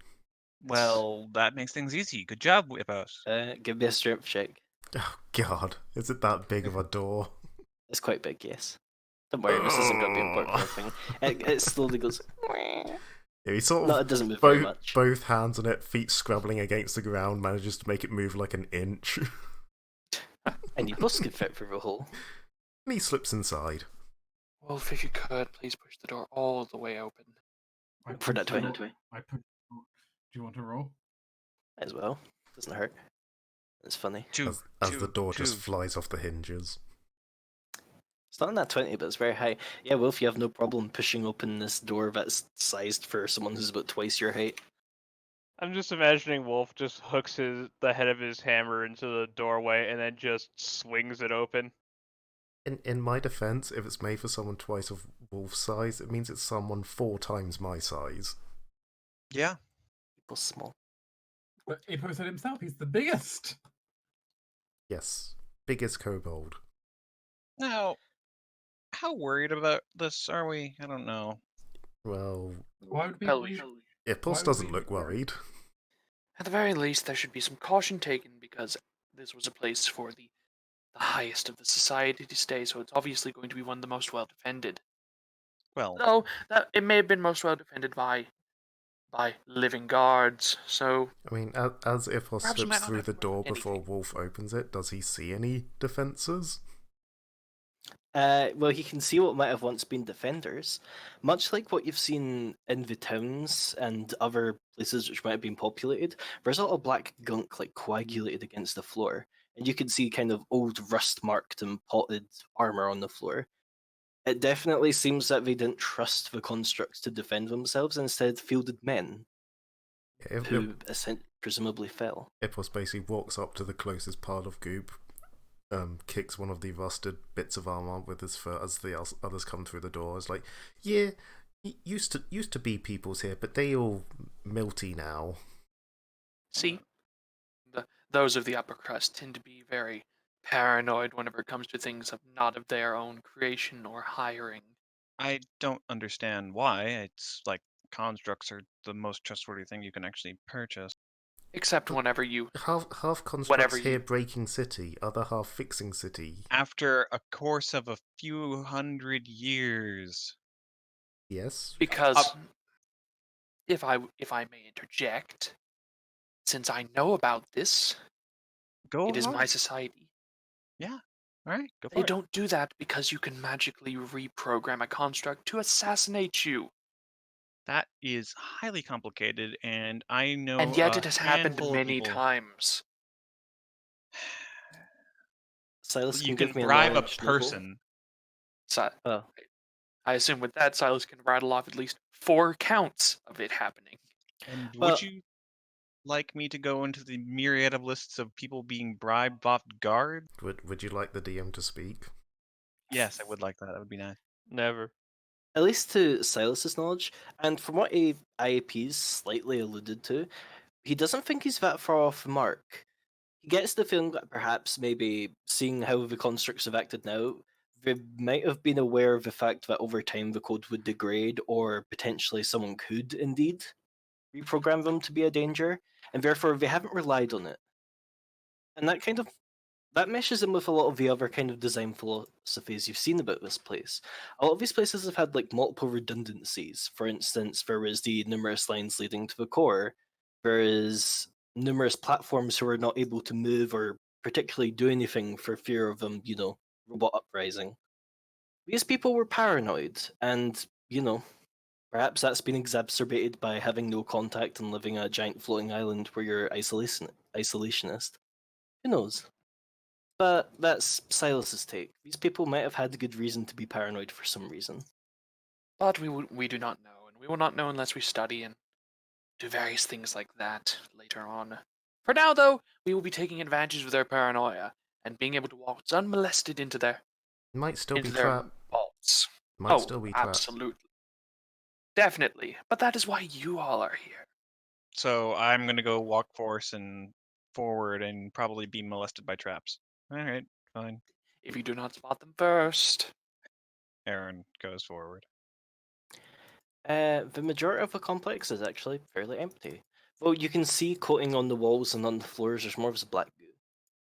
Speaker 3: well, that makes things easy. Good job, Whippos.
Speaker 1: Give me a strength check.
Speaker 5: Oh god, is it that big of a door?
Speaker 1: It's quite big, yes. Don't worry, this isn't going to be important or anything. It slowly goes.
Speaker 5: Yeah, he sort of
Speaker 1: No, it doesn't move very much.
Speaker 5: both hands on it, feet scrabbling against the ground, manages to make it move like an inch.
Speaker 1: And you both can fit through the hole.
Speaker 5: And he slips inside.
Speaker 2: Wolf, if you could, please push the door all the way open.
Speaker 6: I
Speaker 1: For that
Speaker 6: push
Speaker 1: way.
Speaker 6: the- I push. Do you want to roll?
Speaker 1: As well. Doesn't hurt. It's funny.
Speaker 5: As the door just flies off the hinges.
Speaker 1: It's not in that 20, but it's very high. Yeah, Wolf, you have no problem pushing open this door that's sized for someone who's about twice your height.
Speaker 4: I'm just imagining Wolf just hooks the head of his hammer into the doorway and then just swings it open.
Speaker 5: In my defense, if it's made for someone twice of Wolf's size, it means it's someone 4 times my size.
Speaker 3: Yeah.
Speaker 1: People small.
Speaker 6: But Ippo said himself, he's the biggest.
Speaker 5: Yes, biggest kobold.
Speaker 3: Now, how worried about this are we? I don't know.
Speaker 5: Well,
Speaker 6: Why would we?
Speaker 2: Hell,
Speaker 5: Ipos doesn't look worried.
Speaker 2: At the very least, there should be some caution taken because this was a place for the highest of the society to stay, so it's obviously going to be one of the most well defended.
Speaker 3: Well,
Speaker 2: Though that it may have been most well defended by living guards. So
Speaker 5: I mean, as Ipos
Speaker 2: Perhaps we might
Speaker 5: slips
Speaker 2: not
Speaker 5: through
Speaker 2: have
Speaker 5: the
Speaker 2: to
Speaker 5: door
Speaker 2: indicate.
Speaker 5: before Wolf opens it, does he see any defences?
Speaker 1: Well, he can see what might have once been defenders. Much like what you've seen in the towns and other places which might have been populated, there's a lot of black gunk like coagulated against the floor. And you can see kind of old rust-marked and potted armor on the floor. It definitely seems that they didn't trust the constructs to defend themselves, and instead fielded men who presumably fell.
Speaker 5: Ipos basically walks up to the closest pile of goop, kicks one of the rusted bits of armor with his foot as the others come through the door. It's like, yeah, used to be peoples here, but they all milty now.
Speaker 2: see, those of the upper crust tend to be very paranoid whenever it comes to things not of their own creation or hiring.
Speaker 3: I don't understand why. It's like constructs are the most trustworthy thing you can actually purchase.
Speaker 2: Except whenever you
Speaker 5: Half constructs here breaking city, other half fixing city.
Speaker 3: After a course of a few hundred years.
Speaker 5: Yes.
Speaker 2: Because if I may interject, since I know about this, it is my society.
Speaker 3: Yeah. All right. Go for
Speaker 2: They
Speaker 3: it.
Speaker 2: don't do that because you can magically reprogram a construct to assassinate you.
Speaker 3: That is highly complicated, and I know.
Speaker 2: And yet it has happened
Speaker 3: handful of
Speaker 2: many
Speaker 3: people.
Speaker 2: times.
Speaker 1: Silas
Speaker 3: You
Speaker 1: can
Speaker 3: can
Speaker 1: give me
Speaker 3: bribe a
Speaker 1: knowledge level.
Speaker 3: person.
Speaker 2: So
Speaker 1: Oh,
Speaker 2: I assume with that, Silas can rattle off at least 4 counts of it happening.
Speaker 3: And
Speaker 1: Well,
Speaker 3: would you? like me to go into the myriad of lists of people being bribed off guard?
Speaker 5: Would you like the DM to speak?
Speaker 3: Yes, I would like that. That would be nice.
Speaker 4: Never.
Speaker 1: At least to Silas's knowledge, and from what IAP's slightly alluded to, he doesn't think he's that far off the mark. He gets the feeling that perhaps maybe seeing how the constructs have acted now, they might have been aware of the fact that over time the code would degrade, or potentially someone could indeed reprogram them to be a danger, and therefore they haven't relied on it. And that meshes in with a lot of the other kind of design philosophies you've seen about this place. A lot of these places have had like multiple redundancies. For instance, there is the numerous lines leading to the core. There is numerous platforms who are not able to move or particularly do anything for fear of robot uprising. These people were paranoid, and perhaps that's been exacerbated by having no contact and living on a giant floating island where you're isolationist. Who knows? But that's Silas's take. These people might have had good reason to be paranoid for some reason.
Speaker 2: But we do not know, and we will not know unless we study and do various things like that later on. For now, though, we will be taking advantage of their paranoia and being able to walk unmolested into their
Speaker 5: Might still be
Speaker 2: their
Speaker 5: trapped.
Speaker 2: vaults.
Speaker 5: Might still be trapped.
Speaker 2: Absolutely. Definitely. But that is why you all are here.
Speaker 3: So I'm gonna go walk forward and probably be molested by traps. All right, fine.
Speaker 2: If you do not spot them first.
Speaker 3: Aaron goes forward.
Speaker 1: The majority of the complex is actually fairly empty. Well, you can see coating on the walls and on the floors, there's more of a black goo.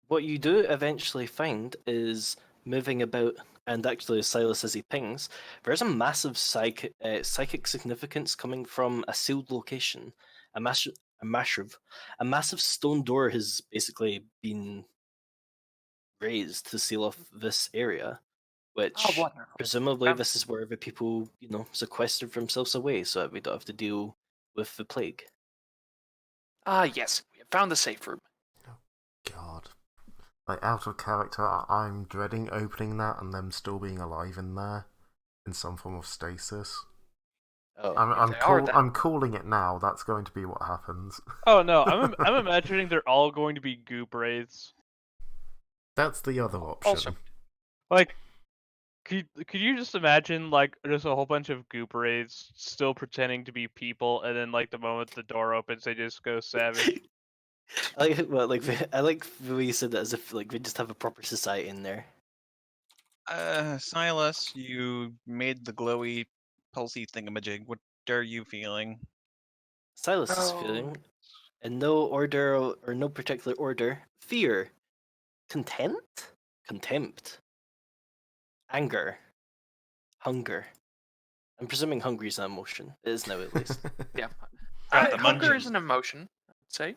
Speaker 1: What you do eventually find is moving about, and actually, as Silas as he pings, there's a massive psychic significance coming from a sealed location. A massive stone door has basically been raised to seal off this area, which
Speaker 2: wonderful.
Speaker 1: presumably this is where the people, sequestered themselves away so that we don't have to deal with the plague.
Speaker 2: Ah, yes, we have found the safe room.
Speaker 5: God. Like, out of character, I'm dreading opening that and them still being alive in there, in some form of stasis.
Speaker 1: Oh,
Speaker 5: I'm calling it now. That's going to be what happens.
Speaker 4: Oh no, I'm imagining they're all going to be goop wraiths.
Speaker 5: That's the other option.
Speaker 2: Also,
Speaker 4: Like, could you just imagine like just a whole bunch of goop wraiths still pretending to be people, and then like the moment the door opens, they just go savage.
Speaker 1: I like the way you said that as if like we just have a proper society in there.
Speaker 3: Silas, you made the glowy, pulsy thingamajig. What are you feeling?
Speaker 1: Silas is feeling, in no order or no particular order, fear, contempt, anger, hunger. I'm presuming hungry is an emotion. It is now, at least.
Speaker 2: yeah.
Speaker 3: Got the
Speaker 2: Hunger
Speaker 3: munchies.
Speaker 2: is an emotion, I'd say.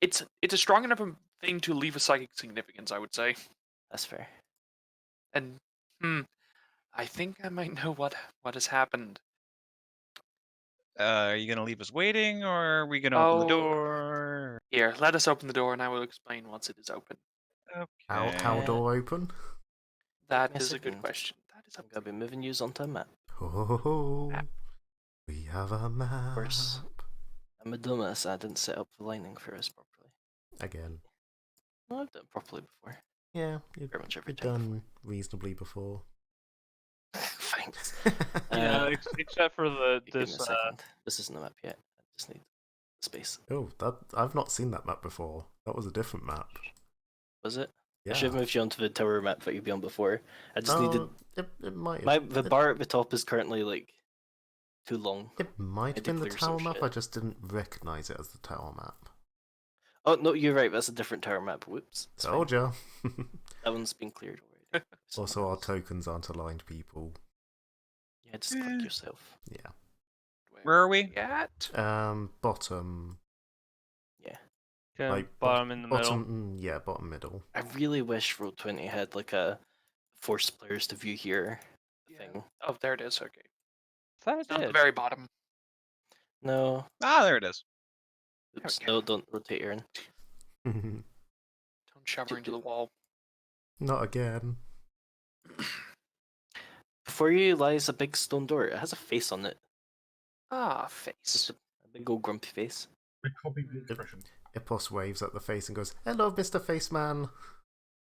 Speaker 2: It's a strong enough thing to leave a psychic significance, I would say.
Speaker 1: That's fair.
Speaker 2: And I think I might know what has happened.
Speaker 3: Are you gonna leave us waiting, or are we gonna open the door?
Speaker 2: Here, let us open the door, and I will explain once it is open.
Speaker 3: Okay.
Speaker 5: How door open?
Speaker 2: That
Speaker 1: Give me a
Speaker 2: is a good
Speaker 1: second.
Speaker 2: question. That is
Speaker 1: I'm gonna be moving you onto a map.
Speaker 5: Oh,
Speaker 2: Map.
Speaker 5: we have a map.
Speaker 1: Of course. I'm a dumbass. I didn't set up the lining for us properly.
Speaker 5: Again.
Speaker 1: No, I've done it properly before.
Speaker 5: Yeah, you've
Speaker 1: Pretty much every
Speaker 5: you've
Speaker 1: time.
Speaker 5: done reasonably before.
Speaker 1: Thanks.
Speaker 4: Yeah, except for
Speaker 1: Give me a
Speaker 4: this.
Speaker 1: second. This isn't a map yet. I just need space.
Speaker 5: Oh, I've not seen that map before. That was a different map.
Speaker 1: Was it?
Speaker 5: Yeah.
Speaker 1: I should have moved you onto the tower map that you'd be on before. I just needed.
Speaker 5: It might have,
Speaker 1: The bar at the top is currently like too long.
Speaker 5: It might have
Speaker 1: I
Speaker 5: been the
Speaker 1: declare some
Speaker 5: tower map.
Speaker 1: shit.
Speaker 5: I just didn't recognize it as the tower map.
Speaker 1: Oh no, you're right. That's a different tower map. Whoops. It's
Speaker 5: Told ya.
Speaker 1: That one's been cleared already.
Speaker 5: Also, our tokens aren't aligned, people.
Speaker 1: Yeah, just click yourself.
Speaker 5: Yeah.
Speaker 3: Where are we?
Speaker 2: At?
Speaker 5: Bottom.
Speaker 1: Yeah.
Speaker 4: Kind of
Speaker 5: Like
Speaker 4: bottom in the middle.
Speaker 5: bottom. Yeah, bottom middle.
Speaker 1: I really wish Roll20 had like a force players to view here thing.
Speaker 2: Oh, there it is. Okay.
Speaker 4: I thought
Speaker 2: It's
Speaker 4: it
Speaker 2: at the
Speaker 4: did.
Speaker 2: very bottom.
Speaker 1: No.
Speaker 3: Ah, there it is.
Speaker 1: Oops.
Speaker 2: Okay.
Speaker 1: No, don't rotate, Aaron.
Speaker 2: Don't shove her into the wall.
Speaker 5: Not again.
Speaker 1: Before you lies a big stone door. It has a face on it.
Speaker 2: Ah,
Speaker 1: Just
Speaker 2: face.
Speaker 1: a big old grumpy face.
Speaker 6: I copied the expression.
Speaker 5: Ipos waves at the face and goes, "Hello, Mr. Faceman."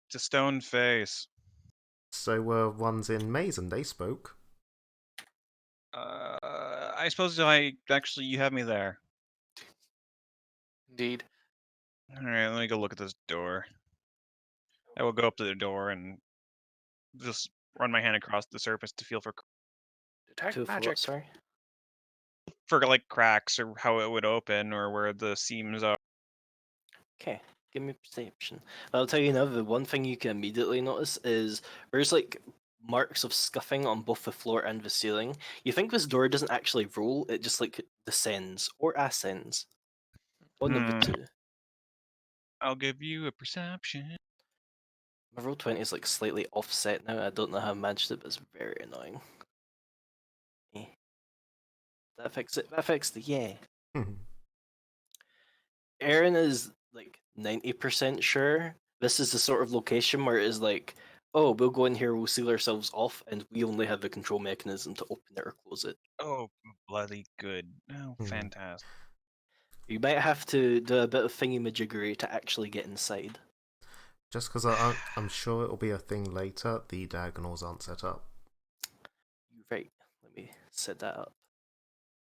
Speaker 3: It's a stone face.
Speaker 5: So were ones in Mason, they spoke.
Speaker 3: I suppose you have me there.
Speaker 2: Indeed.
Speaker 3: All right, let me go look at this door. I will go up to the door and just run my hand across the surface to feel for
Speaker 2: Detect
Speaker 1: For
Speaker 2: magic.
Speaker 1: what, sorry?
Speaker 3: like cracks or how it would open or where the seams are.
Speaker 1: Okay, give me perception. I'll tell you now, the one thing you can immediately notice is there's like marks of scuffing on both the floor and the ceiling. You think this door doesn't actually roll, it just like descends or ascends. One of the two.
Speaker 3: I'll give you a perception.
Speaker 1: My roll 20 is like slightly offset now. I don't know how I managed it, but it's very annoying. Eh. That fixed it. That fixed it, yeah. Aaron is like 90% sure this is the sort of location where it is like, oh, we'll go in here, we'll seal ourselves off, and we only have the control mechanism to open it or close it.
Speaker 3: Oh, bloody good. Oh, fantastic.
Speaker 1: You might have to do a bit of thingy-majiggery to actually get inside.
Speaker 5: Just because I'm sure it'll be a thing later, the diagonals aren't set up.
Speaker 1: You're right. Let me set that up.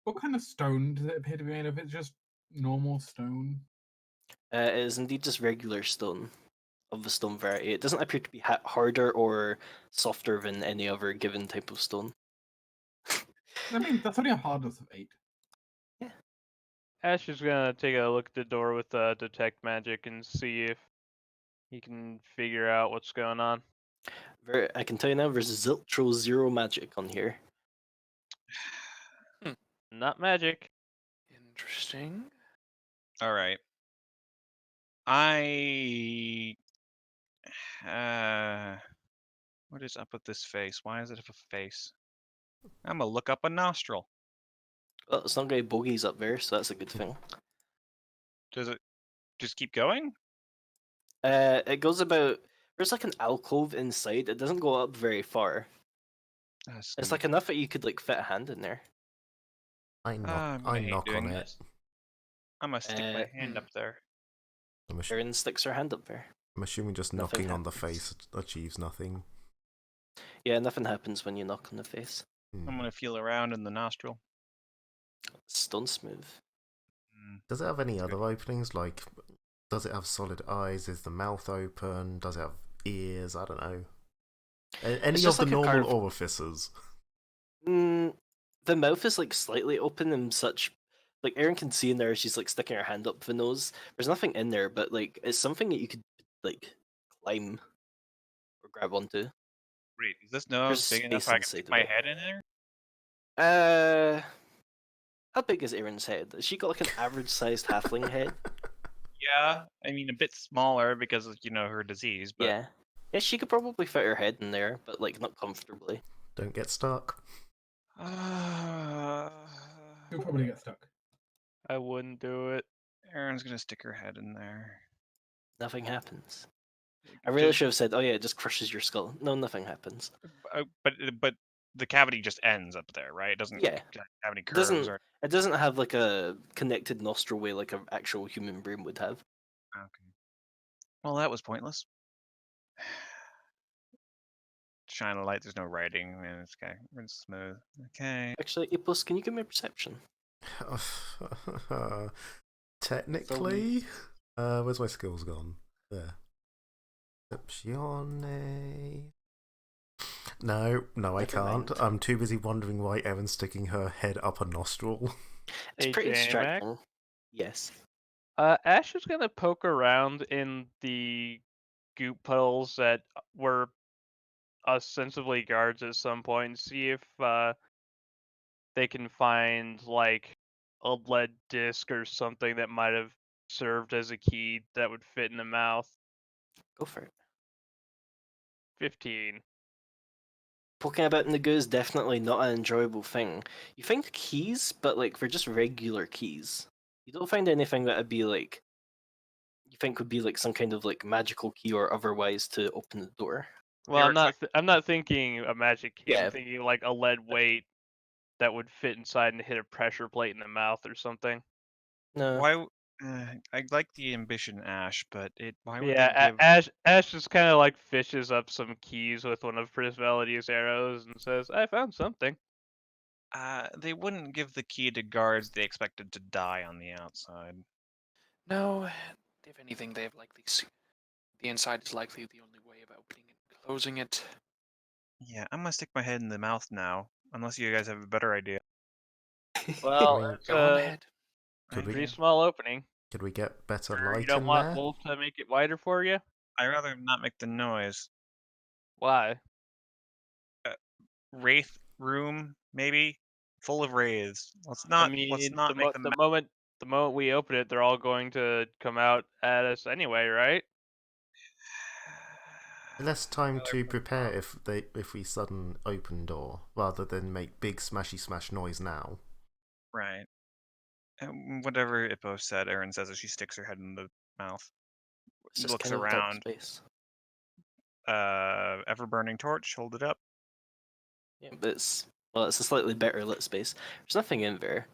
Speaker 6: What kind of stone does it appear to be made of? It's just normal stone.
Speaker 1: It is indeed just regular stone of the stone variety. It doesn't appear to be harder or softer than any other given type of stone.
Speaker 6: I mean, that's only a hardness of 8.
Speaker 4: Ash is gonna take a look at the door with detect magic and see if he can figure out what's going on.
Speaker 1: I can tell you now, there's ziltro zero magic on here.
Speaker 4: Not magic.
Speaker 2: Interesting.
Speaker 3: All right. What is up with this face? Why is it a face? I'm gonna look up a nostril.
Speaker 1: Well, it's not got bogeys up there, so that's a good thing.
Speaker 3: Does it just keep going?
Speaker 1: It goes about. There's like an alcove inside. It doesn't go up very far. It's like enough that you could like fit a hand in there.
Speaker 5: I knock on it.
Speaker 3: this. I'm gonna stick my hand up there.
Speaker 1: Aaron sticks her hand up there.
Speaker 5: I'm assuming just
Speaker 1: Nothing
Speaker 5: knocking on the
Speaker 1: happens.
Speaker 5: face achieves nothing.
Speaker 1: Yeah, nothing happens when you knock on the face.
Speaker 3: I'm gonna feel around in the nostril.
Speaker 1: Stone smooth.
Speaker 5: Does it have any other openings? Like, does it have solid eyes? Is the mouth open? Does it have ears? I don't know. Any of the
Speaker 1: like
Speaker 5: normal orifices?
Speaker 1: The mouth is like slightly open and such. Like Aaron can see in there, she's like sticking her hand up the nose. There's nothing in there, but like it's something that you could like climb or grab onto.
Speaker 3: Wait, is this nose
Speaker 1: There's
Speaker 3: big enough
Speaker 1: space
Speaker 3: I can stick
Speaker 1: inside
Speaker 3: my
Speaker 1: of it.
Speaker 3: head in there?
Speaker 1: How big is Aaron's head? Has she got like an average-sized halfling head?
Speaker 3: Yeah, I mean a bit smaller because of her disease, but
Speaker 1: Yeah, she could probably fit her head in there, but like not comfortably.
Speaker 5: Don't get stuck.
Speaker 6: You'll probably get stuck.
Speaker 4: I wouldn't do it.
Speaker 3: Aaron's gonna stick her head in there.
Speaker 1: Nothing happens. I really should have said, "Oh yeah, it just crushes your skull." No, nothing happens.
Speaker 3: But the cavity just ends up there, right? It doesn't have any curves
Speaker 1: It doesn't have like a connected nostril way like an actual human brain would have.
Speaker 3: Okay. Well, that was pointless. Shine a light. There's no writing. Man, it's okay. It's smooth. Okay.
Speaker 1: Actually, Ipos, can you give me a perception?
Speaker 5: Technically, where's my skills gone? There. Perceptione. No, I can't. I'm too busy wondering why Erin's sticking her head up a nostril.
Speaker 1: It's pretty distracting. Yes.
Speaker 4: Ash is gonna poke around in the goop puddles that were ostensibly guards at some point and see if they can find like a lead disc or something that might have served as a key that would fit in the mouth.
Speaker 1: Go for it.
Speaker 4: 15.
Speaker 1: Poking about in the goo is definitely not an enjoyable thing. You find keys, but like they're just regular keys. You don't find anything that would be like you think would be like some kind of like magical key or otherwise to open the door.
Speaker 4: Well, I'm not thinking a magic key.
Speaker 1: Yeah.
Speaker 4: I'm thinking like a lead weight that would fit inside and hit a pressure plate in the mouth or something.
Speaker 1: No.
Speaker 3: I like the ambition, Ash, but why would
Speaker 4: Yeah,
Speaker 3: they give?
Speaker 4: Ash just kind of like fishes up some keys with one of Prismality's arrows and says, "I found something."
Speaker 3: They wouldn't give the key to guards they expected to die on the outside.
Speaker 2: No, if anything, they have likely the inside is likely the only way of opening it and closing it.
Speaker 3: Yeah, I'm gonna stick my head in the mouth now, unless you guys have a better idea.
Speaker 4: Well,
Speaker 5: I mean,
Speaker 4: it's
Speaker 2: Go on
Speaker 4: a
Speaker 2: ahead.
Speaker 5: could
Speaker 4: pretty
Speaker 5: we
Speaker 4: small opening.
Speaker 5: could we get better
Speaker 4: Sure, you
Speaker 5: light
Speaker 4: don't
Speaker 5: in
Speaker 4: want
Speaker 5: there?
Speaker 4: Wolf to make it wider for you?
Speaker 3: I'd rather not make the noise.
Speaker 4: Why?
Speaker 3: Wraith room, maybe full of wraiths. Let's
Speaker 4: I
Speaker 3: not
Speaker 4: mean,
Speaker 3: make them.
Speaker 4: the moment we open it, they're all going to come out at us anyway, right?
Speaker 5: Less time to prepare if we sudden open door rather than make big smashy smash noise now.
Speaker 3: Right. And whatever Ippo said, Erin says as she sticks her head in the mouth.
Speaker 1: It's just
Speaker 3: Looks
Speaker 1: kind of dark
Speaker 3: around.
Speaker 1: space.
Speaker 3: Ever burning torch. Hold it up.
Speaker 1: Yeah, but it's a slightly better lit space. There's nothing in there.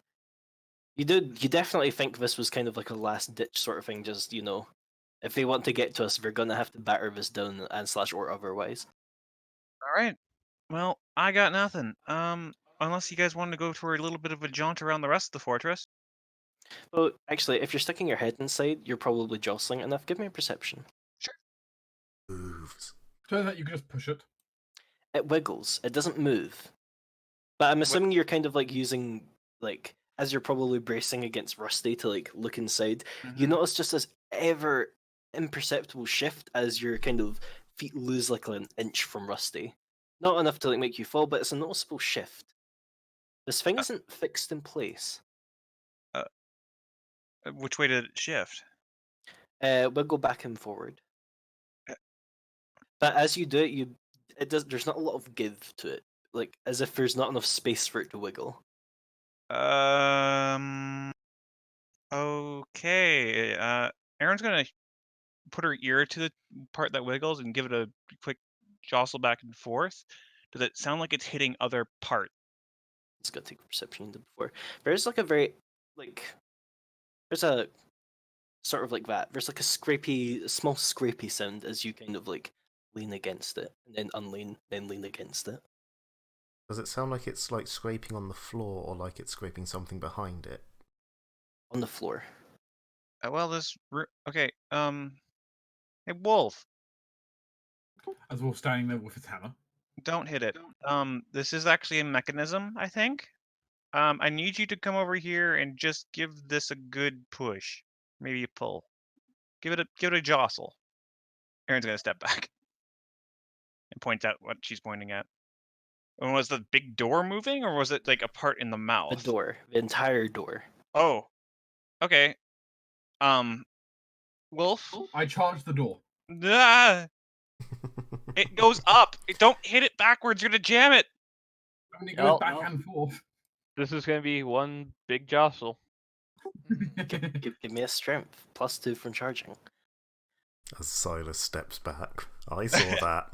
Speaker 1: You definitely think this was kind of like a last ditch sort of thing. Just if they want to get to us, they're gonna have to batter this down and slash or otherwise.
Speaker 3: All right. Well, I got nothing. Unless you guys wanted to go for a little bit of a jaunt around the rest of the fortress.
Speaker 1: Well, actually, if you're sticking your head inside, you're probably jostling enough. Give me a perception.
Speaker 5: Moves.
Speaker 6: So that you can just push it.
Speaker 1: It wiggles. It doesn't move. But I'm assuming you're kind of like using as you're probably bracing against Rusty to look inside. You notice just this ever imperceptible shift as your kind of feet lose like an inch from Rusty. Not enough to make you fall, but it's a noticeable shift. This thing isn't fixed in place.
Speaker 3: Which way did it shift?
Speaker 1: Wiggle back and forward. But as you do it does. There's not a lot of give to it, as if there's not enough space for it to wiggle.
Speaker 3: Okay. Erin's gonna put her ear to the part that wiggles and give it a quick jostle back and forth. Does it sound like it's hitting other parts?
Speaker 1: It's got to take perception into before. There's a very there's a sort of like that. There's a small scrapey sound as you kind of lean against it and then unlean, then lean against it.
Speaker 5: Does it sound like it's like scraping on the floor or like it's scraping something behind it?
Speaker 1: On the floor.
Speaker 3: Okay. Hey, Wolf,
Speaker 6: As Wolf's standing there with his hammer.
Speaker 3: don't hit it. This is actually a mechanism, I think. I need you to come over here and just give this a good push. Maybe a pull. Give it a jostle. Erin's gonna step back and point out what she's pointing at. And was the big door moving, or was it like a part in the mouth?
Speaker 1: The door. The entire door.
Speaker 3: Oh. Okay. Wolf.
Speaker 6: I charge the door.
Speaker 3: Ah! It goes up. Don't hit it backwards. You're gonna jam it.
Speaker 6: I mean, it goes back and forth.
Speaker 4: This is gonna be one big jostle.
Speaker 1: Give me a strength. +2 from charging.
Speaker 5: As Silas steps back. I saw that.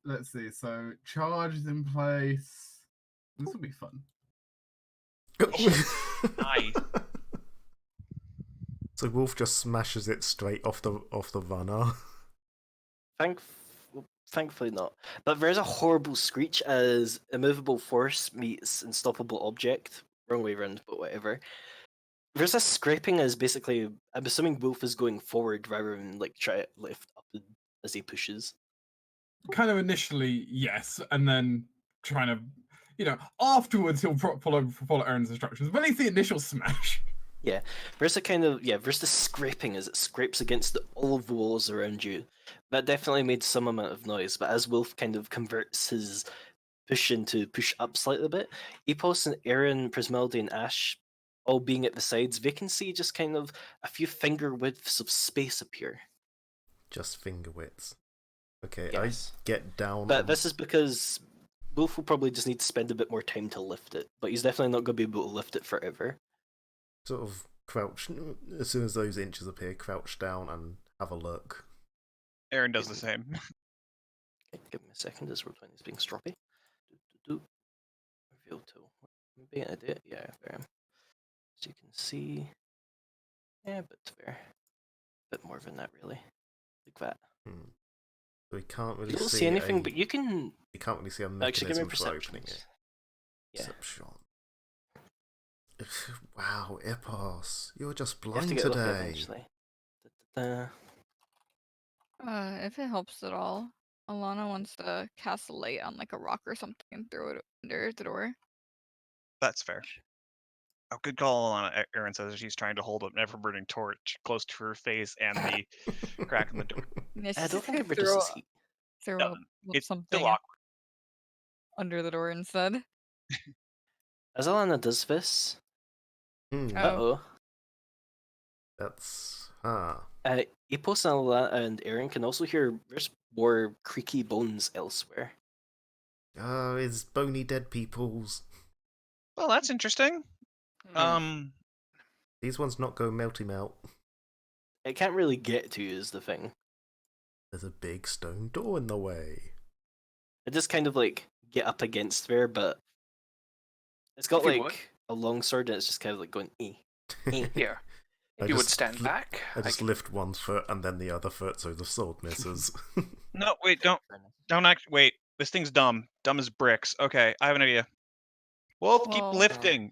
Speaker 6: Let's see. So charge is in place. This will be fun.
Speaker 3: Nice.
Speaker 5: So Wolf just smashes it straight off the runner.
Speaker 1: Thankfully not. But there's a horrible screech as immovable force meets unstoppable object. Wrong way around, but whatever. There's a scraping as basically, I'm assuming Wolf is going forward rather than try to lift up as he pushes.
Speaker 6: Kind of initially, yes, and then trying to, afterwards he'll follow Aaron's instructions. But at least the initial smash.
Speaker 1: Yeah, there's the scraping as it scrapes against all of the walls around you. That definitely made some amount of noise, but as Wolf kind of converts his push into push up slightly a bit, Epos and Aaron, Prismaldi and Ash, all being at the sides, they can see just kind of a few finger widths of space appear.
Speaker 5: Just finger widths. Okay,
Speaker 1: Yes.
Speaker 5: I get down.
Speaker 1: But this is because Wolf will probably just need to spend a bit more time to lift it, but he's definitely not going to be able to lift it forever.
Speaker 5: Sort of crouch, as soon as those inches appear, crouch down and have a look.
Speaker 3: Erin does the same.
Speaker 1: Okay, give me a second as Roll20 is being stroppy. Reveal tool. Maybe I did. Yeah, there I am. As you can see, yeah, but it's fair. A bit more than that, really. Like that.
Speaker 5: We can't really
Speaker 1: You don't
Speaker 5: see
Speaker 1: see anything, but you can
Speaker 5: You can't really see a
Speaker 1: actually give me
Speaker 5: mechanism for opening
Speaker 1: perceptions.
Speaker 5: it.
Speaker 1: Yeah.
Speaker 5: Perception. Wow, Ipos, you're just
Speaker 1: You have to
Speaker 5: blind
Speaker 1: get lucky
Speaker 5: today.
Speaker 1: eventually. Da-da-da.
Speaker 7: If it helps at all, Alana wants to cast a light on like a rock or something and throw it under the door.
Speaker 3: That's fair. Oh, good call on Erin says she's trying to hold an ever-burning torch close to her face and the crack in the door.
Speaker 7: Yeah,
Speaker 1: I
Speaker 7: she's
Speaker 1: don't
Speaker 7: just
Speaker 1: think
Speaker 7: gonna
Speaker 1: it reduces heat.
Speaker 7: throw
Speaker 3: It's still
Speaker 7: something
Speaker 3: awkward.
Speaker 7: under the door instead.
Speaker 1: As Alana does this,
Speaker 5: Hmm,
Speaker 7: Oh.
Speaker 5: that's
Speaker 1: Epos and Aaron can also hear there's more creaky bones elsewhere.
Speaker 5: it's bony dead peoples.
Speaker 3: Well, that's interesting.
Speaker 5: These ones not go melty melt.
Speaker 1: It can't really get to you is the thing.
Speaker 5: There's a big stone door in the way.
Speaker 1: It just kind of like get up against there, but it's got
Speaker 2: If you would.
Speaker 1: like a long sword and it's just kind of like going eh.
Speaker 2: Here.
Speaker 5: I
Speaker 2: If you would
Speaker 5: just
Speaker 2: stand back.
Speaker 5: I just lift one foot and then the other foot so the sword misses.
Speaker 3: No, wait, don't actually wait. This thing's dumb. Dumb as bricks. Okay, I have an idea. Wolf, keep
Speaker 7: Well-
Speaker 3: lifting.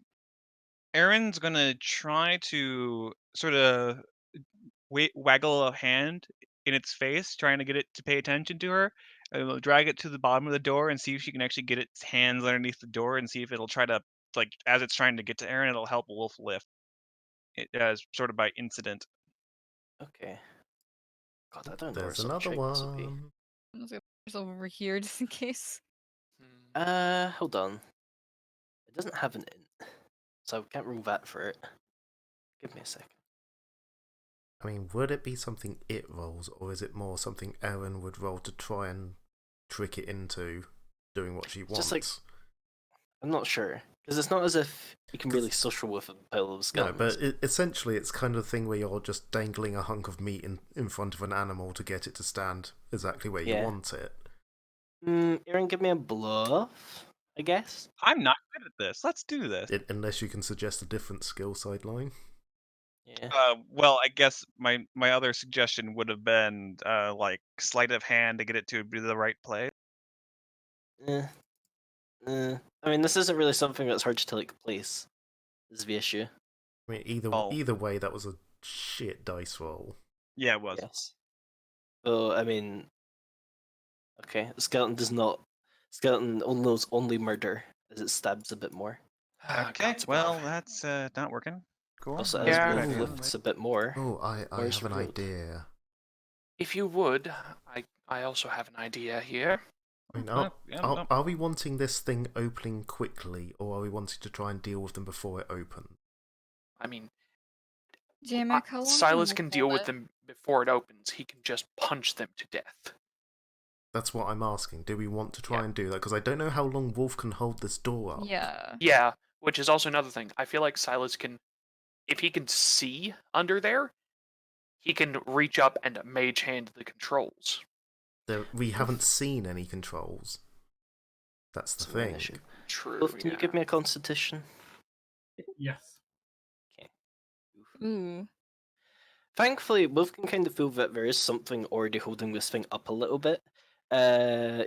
Speaker 3: Erin's gonna try to sort of waggle a hand in its face, trying to get it to pay attention to her. And we'll drag it to the bottom of the door and see if she can actually get its hands underneath the door and see if it'll try to, like, as it's trying to get to Erin, it'll help Wolf lift. It as sort of by incident.
Speaker 1: Okay. God, I don't know where
Speaker 5: There's
Speaker 1: some
Speaker 5: another
Speaker 1: trick this would be.
Speaker 5: one.
Speaker 7: I'm just gonna put myself over here just in case.
Speaker 1: Hold on. It doesn't have an int, so I can't roll that for it. Give me a second.
Speaker 5: I mean, would it be something it rolls, or is it more something Erin would roll to try and trick it into doing what she wants?
Speaker 1: Just like, I'm not sure. Because it's not as if you can really social with a pile of
Speaker 5: No,
Speaker 1: skeletons.
Speaker 5: but essentially it's kind of thing where you're just dangling a hunk of meat in front of an animal to get it to stand exactly where you want it.
Speaker 1: Aaron, give me a bluff, I guess.
Speaker 3: I'm not good at this. Let's do this.
Speaker 5: Unless you can suggest a different skill sideline.
Speaker 1: Yeah.
Speaker 3: Well, I guess my other suggestion would have been like sleight of hand to get it to be the right place.
Speaker 1: I mean, this isn't really something that's hard to like place. Is the issue?
Speaker 5: I mean, either way, that was a shit dice roll.
Speaker 3: Yeah, it was.
Speaker 1: Yes. So I mean, okay, skeleton does not. Skeleton knows only murder, as it stabs a bit more.
Speaker 3: Okay,
Speaker 2: God's
Speaker 3: well,
Speaker 2: above.
Speaker 3: that's not working. Cool.
Speaker 1: Also, as
Speaker 2: Yeah.
Speaker 1: Wolf lifts a bit more.
Speaker 5: Oh, I
Speaker 1: Where's
Speaker 5: have an
Speaker 1: Road?
Speaker 5: idea.
Speaker 2: If you would, I also have an idea here.
Speaker 5: I mean,
Speaker 3: no.
Speaker 5: are we wanting this thing opening quickly, or are we wanting to try and deal with them before it opens?
Speaker 2: I mean,
Speaker 7: J-Mac, how long
Speaker 2: Silas
Speaker 7: you
Speaker 2: can
Speaker 7: hold
Speaker 2: deal with
Speaker 7: it?
Speaker 2: them before it opens. He can just punch them to death.
Speaker 5: That's what I'm asking. Do we want to try
Speaker 2: Yeah.
Speaker 5: and do that? Because I don't know how long Wolf can hold this door up.
Speaker 7: Yeah.
Speaker 2: Yeah, which is also another thing. I feel like Silas can, if he can see under there, he can reach up and mage hand the controls.
Speaker 5: We haven't seen any controls. That's the
Speaker 1: It's a main
Speaker 5: thing.
Speaker 1: issue.
Speaker 2: True.
Speaker 1: Wolf, can you give me a constitution?
Speaker 6: Yes.
Speaker 7: Ooh.
Speaker 1: Thankfully, Wolf can kind of feel that there is something already holding this thing up a little bit.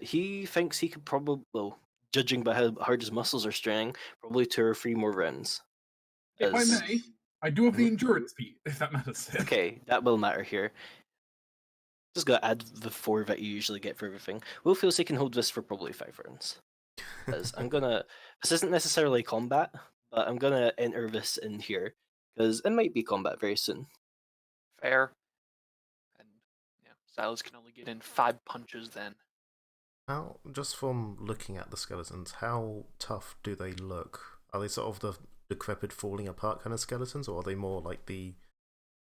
Speaker 1: He thinks he could probably, well, judging by how hard his muscles are straining, probably 2 or 3 more rounds.
Speaker 6: If I
Speaker 1: As-
Speaker 6: may, I do have the endurance feat, if that matters.
Speaker 1: Okay, that will matter here. Just gotta add the 4 that you usually get for everything. Wolf feels he can hold this for probably 5 rounds. As I'm gonna, this isn't necessarily combat, but I'm gonna enter this in here because it might be combat very soon.
Speaker 2: Fair. And yeah, Silas can only get in 5 punches then.
Speaker 5: How, just from looking at the skeletons, how tough do they look? Are they sort of the decrepit, falling apart kind of skeletons, or are they more like the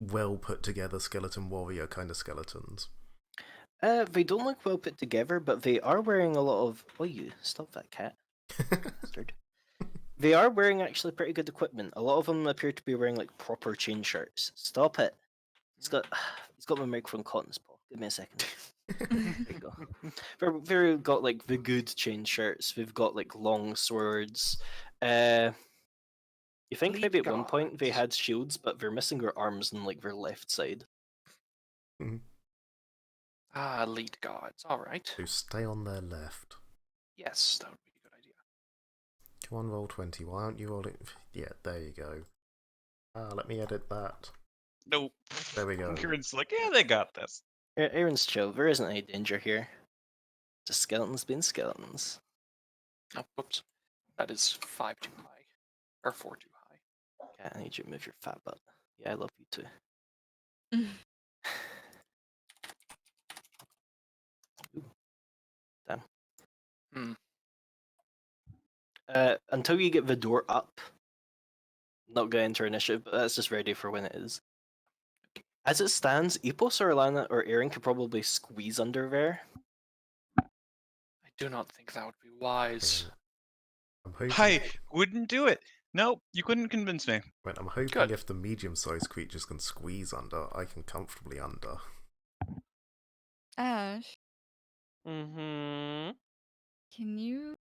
Speaker 5: well put together skeleton warrior kind of skeletons?
Speaker 1: They don't look well put together, but they are wearing a lot of. Oh, you stop that cat, bastard! They are wearing actually pretty good equipment. A lot of them appear to be wearing like proper chain shirts. Stop it! It's got my microphone caught in his paw. Give me a second. There you go. They've got like the good chain shirts. They've got like long swords. You think
Speaker 2: Lead
Speaker 1: maybe at one point they
Speaker 2: gods.
Speaker 1: had shields, but they're missing their arms on like their left side.
Speaker 2: Ah, lead gods. All right.
Speaker 5: So stay on their left.
Speaker 2: Yes, that would be a good idea.
Speaker 5: Come on, roll 20. Why aren't you rolling? Yeah, there you go. Let me edit that.
Speaker 3: Nope.
Speaker 5: There we go.
Speaker 3: Kieran's like, yeah, they got this.
Speaker 1: Aaron's chill. There isn't any danger here. Just skeletons being skeletons.
Speaker 2: Oh, whoops. That is 5 too high. Or 4 too high.
Speaker 1: Yeah, I need you to move your fat butt. Yeah, I love you too. Ooh. Damn.
Speaker 2: Hmm.
Speaker 1: Until you get the door up, not going to initiative, but that's just ready for when it is. As it stands, Epos or Alana or Aaron could probably squeeze under there.
Speaker 2: I do not think that would be wise.
Speaker 5: I'm hoping.
Speaker 3: I wouldn't do it. Nope, you couldn't convince me.
Speaker 5: Wait, I'm hoping
Speaker 2: Good.
Speaker 5: if the medium-sized creatures can squeeze under, I can comfortably under.
Speaker 7: Ash,
Speaker 4: Mm-hmm.
Speaker 7: can you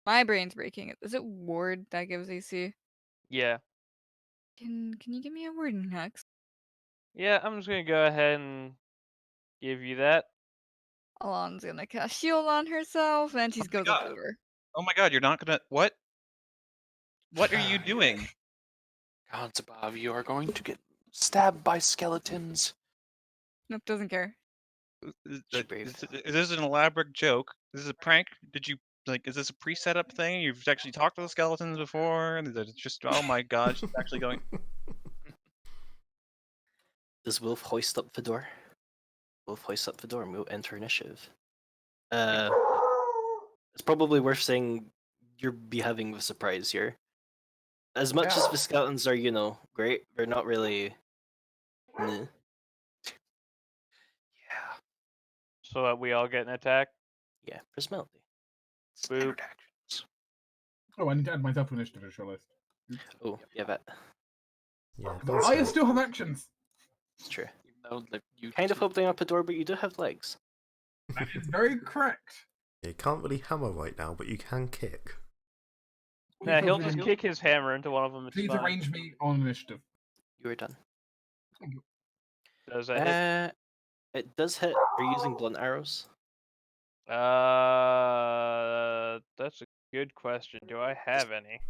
Speaker 7: my brain's breaking. Is it ward that gives AC?
Speaker 4: Yeah.
Speaker 7: Can you give me a ward next?
Speaker 4: Yeah, I'm just gonna go ahead and give you that.
Speaker 7: Alana's gonna cast shield on herself, and she goes up
Speaker 3: God.
Speaker 7: over.
Speaker 3: Oh my god, you're not gonna. What? What are you doing?
Speaker 2: Gods above, you are going to get stabbed by skeletons.
Speaker 7: Nope, doesn't care.
Speaker 1: She brave.
Speaker 3: Is this an elaborate joke? Is this a prank? Did you like? Is this a pre-setup thing? You've actually talked to the skeletons before, and it's just oh my god, she's actually going.
Speaker 1: Does Wolf hoist up the door? Wolf hoists up the door and we'll enter initiative. It's probably worth saying you'll be having a surprise here. As much as the skeletons are, great, they're not really. Meh.
Speaker 2: Yeah.
Speaker 4: So that we all get an attack.
Speaker 1: Yeah, personality.
Speaker 2: Standard actions.
Speaker 6: Oh, I need to add myself to initiative as your list.
Speaker 1: Oh, yeah, that.
Speaker 5: Yeah,
Speaker 6: But
Speaker 5: that's
Speaker 6: I
Speaker 5: it.
Speaker 6: still have actions.
Speaker 1: It's true.
Speaker 2: Even though like, you
Speaker 1: Kind of
Speaker 2: two-
Speaker 1: opening up a door, but you do have legs.
Speaker 6: That is very correct.
Speaker 5: You can't really hammer right now, but you can kick.
Speaker 4: Yeah, he'll
Speaker 6: Please
Speaker 4: just kick his hammer into one of them. It's
Speaker 6: Please
Speaker 4: fine.
Speaker 6: arrange me on initiative.
Speaker 1: You are done.
Speaker 4: Does that hit?
Speaker 1: It does hit. Are you using blunt arrows?
Speaker 4: That's a good question. Do I have any?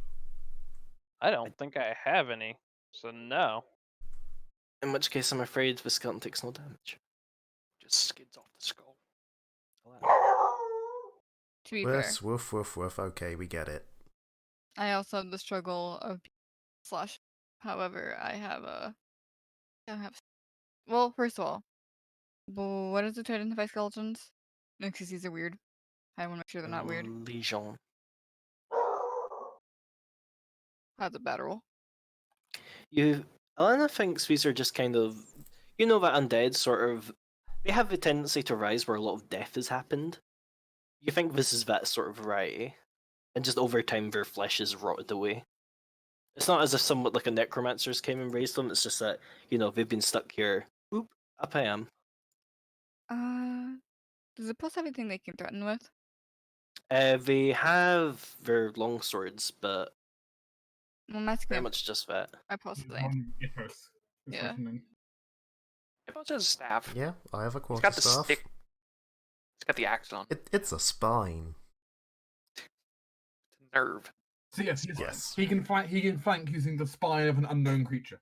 Speaker 4: I don't think I have any. So no.
Speaker 1: In which case, I'm afraid the skeleton takes no damage.
Speaker 2: just skids off the skull.
Speaker 7: To be fair,
Speaker 5: Yes, woof, woof, woof. Okay, we get it.
Speaker 7: I also have the struggle of slash. However, I don't have. Well, first of all, what is it to identify skeletons? No, because these are weird. I want to make sure they're not weird.
Speaker 1: Legion.
Speaker 7: That's a bad roll.
Speaker 1: Alana thinks these are just kind of, that undead sort of, they have the tendency to rise where a lot of death has happened. You think this is that sort of variety, and just over time their flesh is rotted away. It's not as if someone like a necromancer's came and raised them. It's just that they've been stuck here. Oop, up I am.
Speaker 7: Does the plus have anything they can threaten with?
Speaker 1: They have their long swords, but
Speaker 7: I'm asking
Speaker 1: very
Speaker 7: if
Speaker 1: much just that.
Speaker 7: my plus is
Speaker 6: Ethos.
Speaker 7: Yeah.
Speaker 2: It also has a staff.
Speaker 5: Yeah, I have a
Speaker 2: It's
Speaker 5: quarter
Speaker 2: got the
Speaker 5: staff.
Speaker 2: stick. It's got the axe on.
Speaker 5: It's a spine.
Speaker 2: It's a nerve.
Speaker 6: So yes,
Speaker 5: Yes.
Speaker 6: he can flank using the spine of an unknown creature.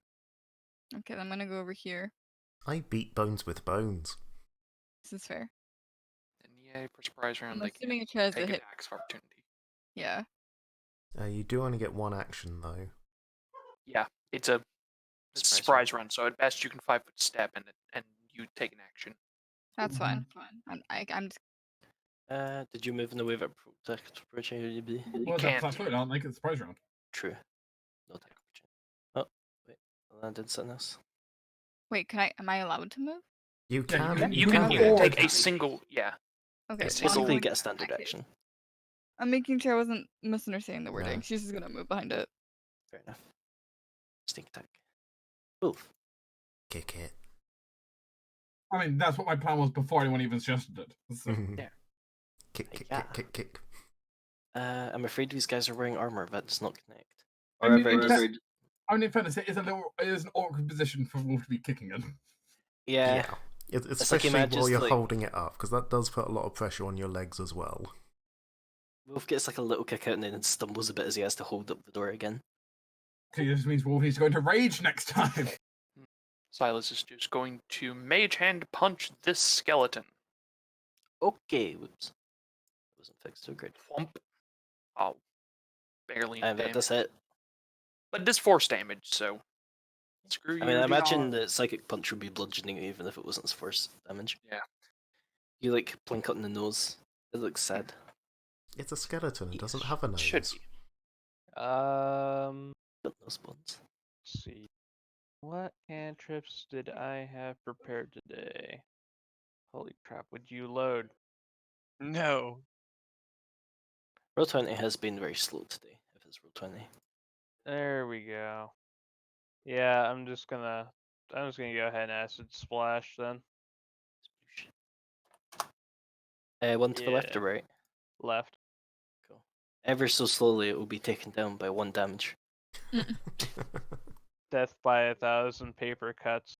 Speaker 7: Okay, then I'm gonna go over here.
Speaker 5: I beat bones with bones.
Speaker 7: This is fair.
Speaker 2: And yay, for surprise round,
Speaker 7: I'm
Speaker 2: they can
Speaker 7: assuming it tries to
Speaker 2: take an
Speaker 7: hit.
Speaker 2: axe of opportunity.
Speaker 7: Yeah.
Speaker 5: You do only get one action though.
Speaker 2: Yeah, it's a surprise run, so at best you can 5-foot step and you take an action.
Speaker 7: That's fine. I'm just.
Speaker 1: Did you move in the way that protect opportunity?
Speaker 6: Well,
Speaker 2: can't.
Speaker 6: that's it. I'll make it a surprise round.
Speaker 1: True. No attack opportunity. Oh, wait. Alana did send this.
Speaker 7: Wait, am I allowed to move?
Speaker 5: You
Speaker 6: Yeah,
Speaker 5: can.
Speaker 2: You
Speaker 6: You
Speaker 2: can
Speaker 6: can
Speaker 2: take
Speaker 6: forward.
Speaker 2: a single, yeah.
Speaker 7: Okay.
Speaker 1: It's
Speaker 7: well, I'm
Speaker 1: basically
Speaker 7: going
Speaker 1: get a
Speaker 7: to
Speaker 1: standard
Speaker 7: attack it.
Speaker 1: action.
Speaker 7: I'm making sure I wasn't misunderstanding the wording.
Speaker 5: No.
Speaker 7: She's just gonna move behind it.
Speaker 1: Fair enough. Sneak attack. Wolf.
Speaker 5: Kick it.
Speaker 6: I mean, that's what my plan was before anyone even suggested it. So,
Speaker 5: Yeah.
Speaker 1: Yeah.
Speaker 5: Kick, kick,
Speaker 1: Yeah.
Speaker 5: kick, kick, kick.
Speaker 1: I'm afraid these guys are wearing armor. That does not connect.
Speaker 6: I
Speaker 1: Or
Speaker 6: mean,
Speaker 1: ever
Speaker 6: in
Speaker 1: does.
Speaker 6: fairness, it is an awkward position for Wolf to be kicking in.
Speaker 1: Yeah.
Speaker 5: Especially
Speaker 1: imagine
Speaker 5: while you're
Speaker 1: like-
Speaker 5: holding it up, because that does put a lot of pressure on your legs as well.
Speaker 1: Wolf gets like a little kick out and then stumbles a bit as he has to hold up the door again.
Speaker 6: Okay, this means Wolf is going to rage next time.
Speaker 2: Silas is just going to mage hand punch this skeleton.
Speaker 1: Okay, whoops. That wasn't fixed so great.
Speaker 2: Thwomp. Oh, barely
Speaker 1: That
Speaker 2: damage.
Speaker 1: does hit.
Speaker 2: But it is force damage, so screw you.
Speaker 1: I mean, I
Speaker 2: dude.
Speaker 1: imagine that psychic punch would be bludgeoning even if it wasn't force damage.
Speaker 2: Yeah.
Speaker 1: You like blink out in the nose. It looks sad.
Speaker 5: It's a skeleton. It
Speaker 2: Yes,
Speaker 5: doesn't have a nose.
Speaker 2: should be.
Speaker 1: Got nose bones.
Speaker 4: Let's see. What cantrips did I have prepared today? Holy crap, would you load?
Speaker 3: No.
Speaker 1: Roll 20 has been very slow today, if it's roll 20.
Speaker 4: There we go. Yeah, I'm just gonna go ahead and acid splash then.
Speaker 1: One to the left or
Speaker 4: Yeah.
Speaker 1: right?
Speaker 4: Left.
Speaker 1: Cool. Ever so slowly, it will be taken down by 1 damage.
Speaker 4: Death by 1,000 paper cuts.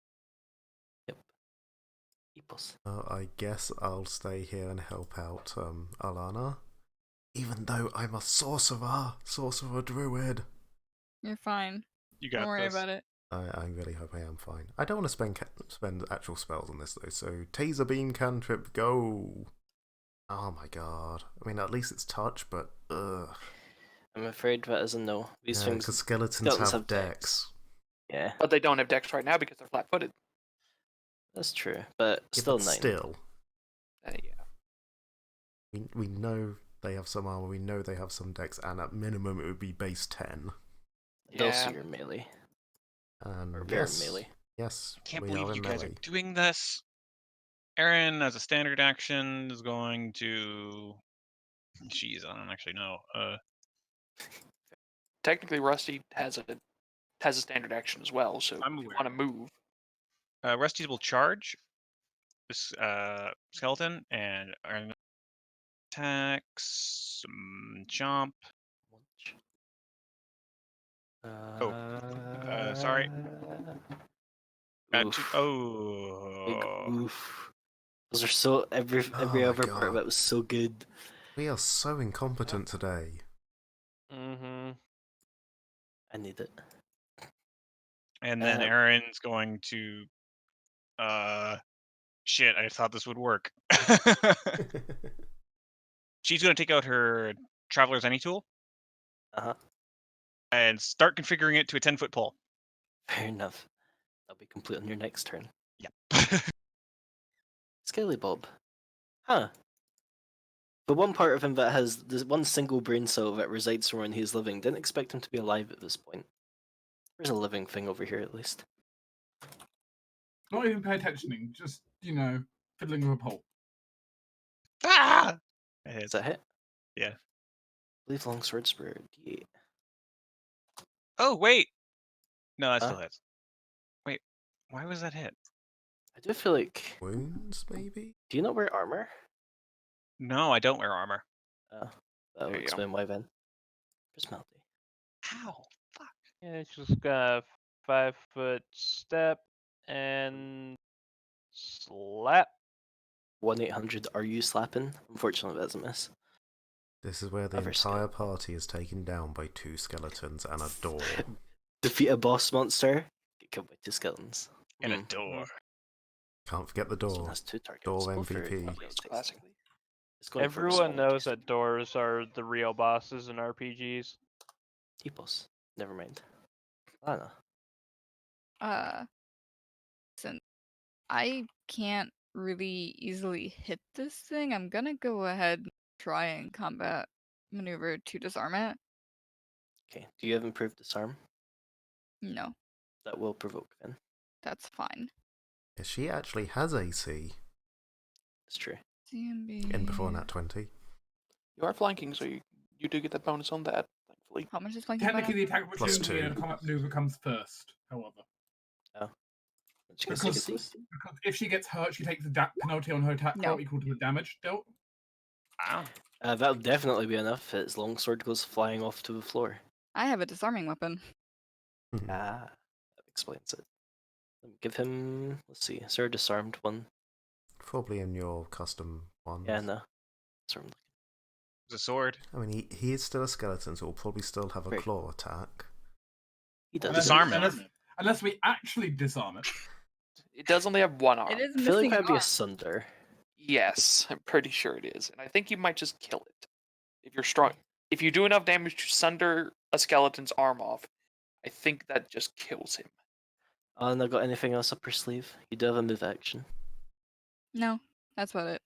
Speaker 1: Eepos.
Speaker 5: I guess I'll stay here and help out Alana. Even though I'm a sorcerer druid.
Speaker 7: You're fine.
Speaker 3: You got
Speaker 7: Don't worry
Speaker 3: this.
Speaker 7: about it.
Speaker 5: I really hope I am fine. I don't want to spend actual spells on this though, so Taser Beam cantrip, go! Oh my god. I mean, at least it's touch, but ugh.
Speaker 1: I'm afraid that is a no. These things.
Speaker 5: Because skeletons have dex.
Speaker 1: Yeah,
Speaker 2: But they don't have dex right now because they're flat-footed.
Speaker 1: that's true. But
Speaker 5: Yeah,
Speaker 1: still
Speaker 5: but
Speaker 1: 9.
Speaker 5: still,
Speaker 2: Yeah.
Speaker 5: we know they have some armor, we know they have some dex, and at minimum it would be base 10.
Speaker 1: And also
Speaker 2: Yeah.
Speaker 1: your melee.
Speaker 5: And
Speaker 1: Or bare
Speaker 5: yes,
Speaker 1: melee.
Speaker 5: yes,
Speaker 3: Can't
Speaker 5: we
Speaker 3: believe
Speaker 5: are
Speaker 3: you
Speaker 5: in
Speaker 3: guys
Speaker 5: melee.
Speaker 3: are doing this. Aaron, as a standard action, is going to. Jeez, I don't actually know.
Speaker 2: Technically, Rusty has a standard action as well, so
Speaker 3: I'm
Speaker 2: if you
Speaker 3: aware.
Speaker 2: want to move.
Speaker 3: Rusty's will charge this skeleton and Aaron attacks, jump. Sorry.
Speaker 1: Oof. Big
Speaker 3: Oh.
Speaker 1: oof. Those are so every
Speaker 5: my
Speaker 1: other part of
Speaker 5: God.
Speaker 1: it was so good.
Speaker 5: We are so incompetent today.
Speaker 4: Mm-hmm.
Speaker 1: I need it.
Speaker 3: And then Aaron's going to. Shit, I thought this would work. She's going to take out her Traveler's Any tool.
Speaker 1: Uh-huh.
Speaker 3: And start configuring it to a 10-foot pole.
Speaker 1: Fair enough. That'll be complete on your next turn.
Speaker 3: Yep.
Speaker 1: Scaly Bob. Huh. The one part of him that has this one single brain cell that resides somewhere and he's living, didn't expect him to be alive at this point. There's a living thing over here at least.
Speaker 6: Not even pay attention, just, fiddling with a pole.
Speaker 3: Ah!
Speaker 1: Is that hit?
Speaker 3: Yeah.
Speaker 1: I believe longsword spur D8.
Speaker 3: Oh, wait! No, that
Speaker 1: Huh?
Speaker 3: still hits. Wait, why was that hit?
Speaker 1: I do feel like.
Speaker 5: Wounds, maybe?
Speaker 1: Do you not wear armor?
Speaker 3: No, I don't wear armor.
Speaker 1: Oh, that
Speaker 2: There
Speaker 1: would
Speaker 2: you go.
Speaker 1: explain why then. Personality.
Speaker 3: How? Fuck.
Speaker 4: Yeah, it's just got a 5-foot step and slap.
Speaker 1: 1-800, are you slapping? Unfortunately, that's a miss.
Speaker 5: This is where the
Speaker 1: Never
Speaker 5: entire
Speaker 1: skill.
Speaker 5: party is taken down by 2 skeletons and a door.
Speaker 1: Defeat a boss monster, get killed by 2 skeletons.
Speaker 3: And a door.
Speaker 5: Can't forget the
Speaker 1: This one
Speaker 5: door.
Speaker 1: has 2 targets.
Speaker 5: Door
Speaker 1: both very
Speaker 5: MVP.
Speaker 1: obvious,
Speaker 2: Classically.
Speaker 1: It's going for a
Speaker 4: Everyone
Speaker 1: solid
Speaker 4: knows
Speaker 1: case.
Speaker 4: that doors are the real bosses in RPGs.
Speaker 1: T-boss. Never mind. Lana.
Speaker 7: Since I can't really easily hit this thing, I'm gonna go ahead and try and combat maneuver to disarm it.
Speaker 1: Okay, do you have improved disarm?
Speaker 7: No,
Speaker 1: That will provoke then.
Speaker 7: that's fine.
Speaker 5: Yeah, she actually has AC
Speaker 1: It's true.
Speaker 7: CMB.
Speaker 5: in before nat 20.
Speaker 2: You are flanking, so you do get that bonus on that, thankfully.
Speaker 7: How much is flanking?
Speaker 6: Technically, the attack
Speaker 5: Plus
Speaker 6: opportunity and
Speaker 5: 2.
Speaker 6: combat maneuver comes first, however.
Speaker 1: Did you get
Speaker 6: Because
Speaker 1: 60?
Speaker 6: if she gets hurt, she takes a penalty on her attack roll
Speaker 7: No.
Speaker 6: equal to the damage dealt.
Speaker 3: Wow.
Speaker 1: That'll definitely be enough. Its longsword goes flying off to the floor.
Speaker 7: I have a disarming weapon.
Speaker 1: Ah, that explains it. Let me give him. Let's see. Is there a disarmed one?
Speaker 5: Probably in your custom ones.
Speaker 1: Yeah, no. Disarmed.
Speaker 3: It's a sword.
Speaker 5: I mean, he is still a skeleton, so he'll probably still have a
Speaker 1: Great.
Speaker 5: claw attack.
Speaker 1: He does.
Speaker 3: Disarm it.
Speaker 6: Unless we actually disarm it.
Speaker 2: It does only have one arm.
Speaker 7: It is
Speaker 1: I feel like
Speaker 7: missing an
Speaker 1: that'd be
Speaker 7: arm.
Speaker 1: a sunder.
Speaker 2: Yes, I'm pretty sure it is. And I think you might just kill it. If you're strong. If you do enough damage to sunder a skeleton's arm off, I think that just kills him.
Speaker 1: And I got anything else up your sleeve? You do have a move action.
Speaker 7: No, that's about it.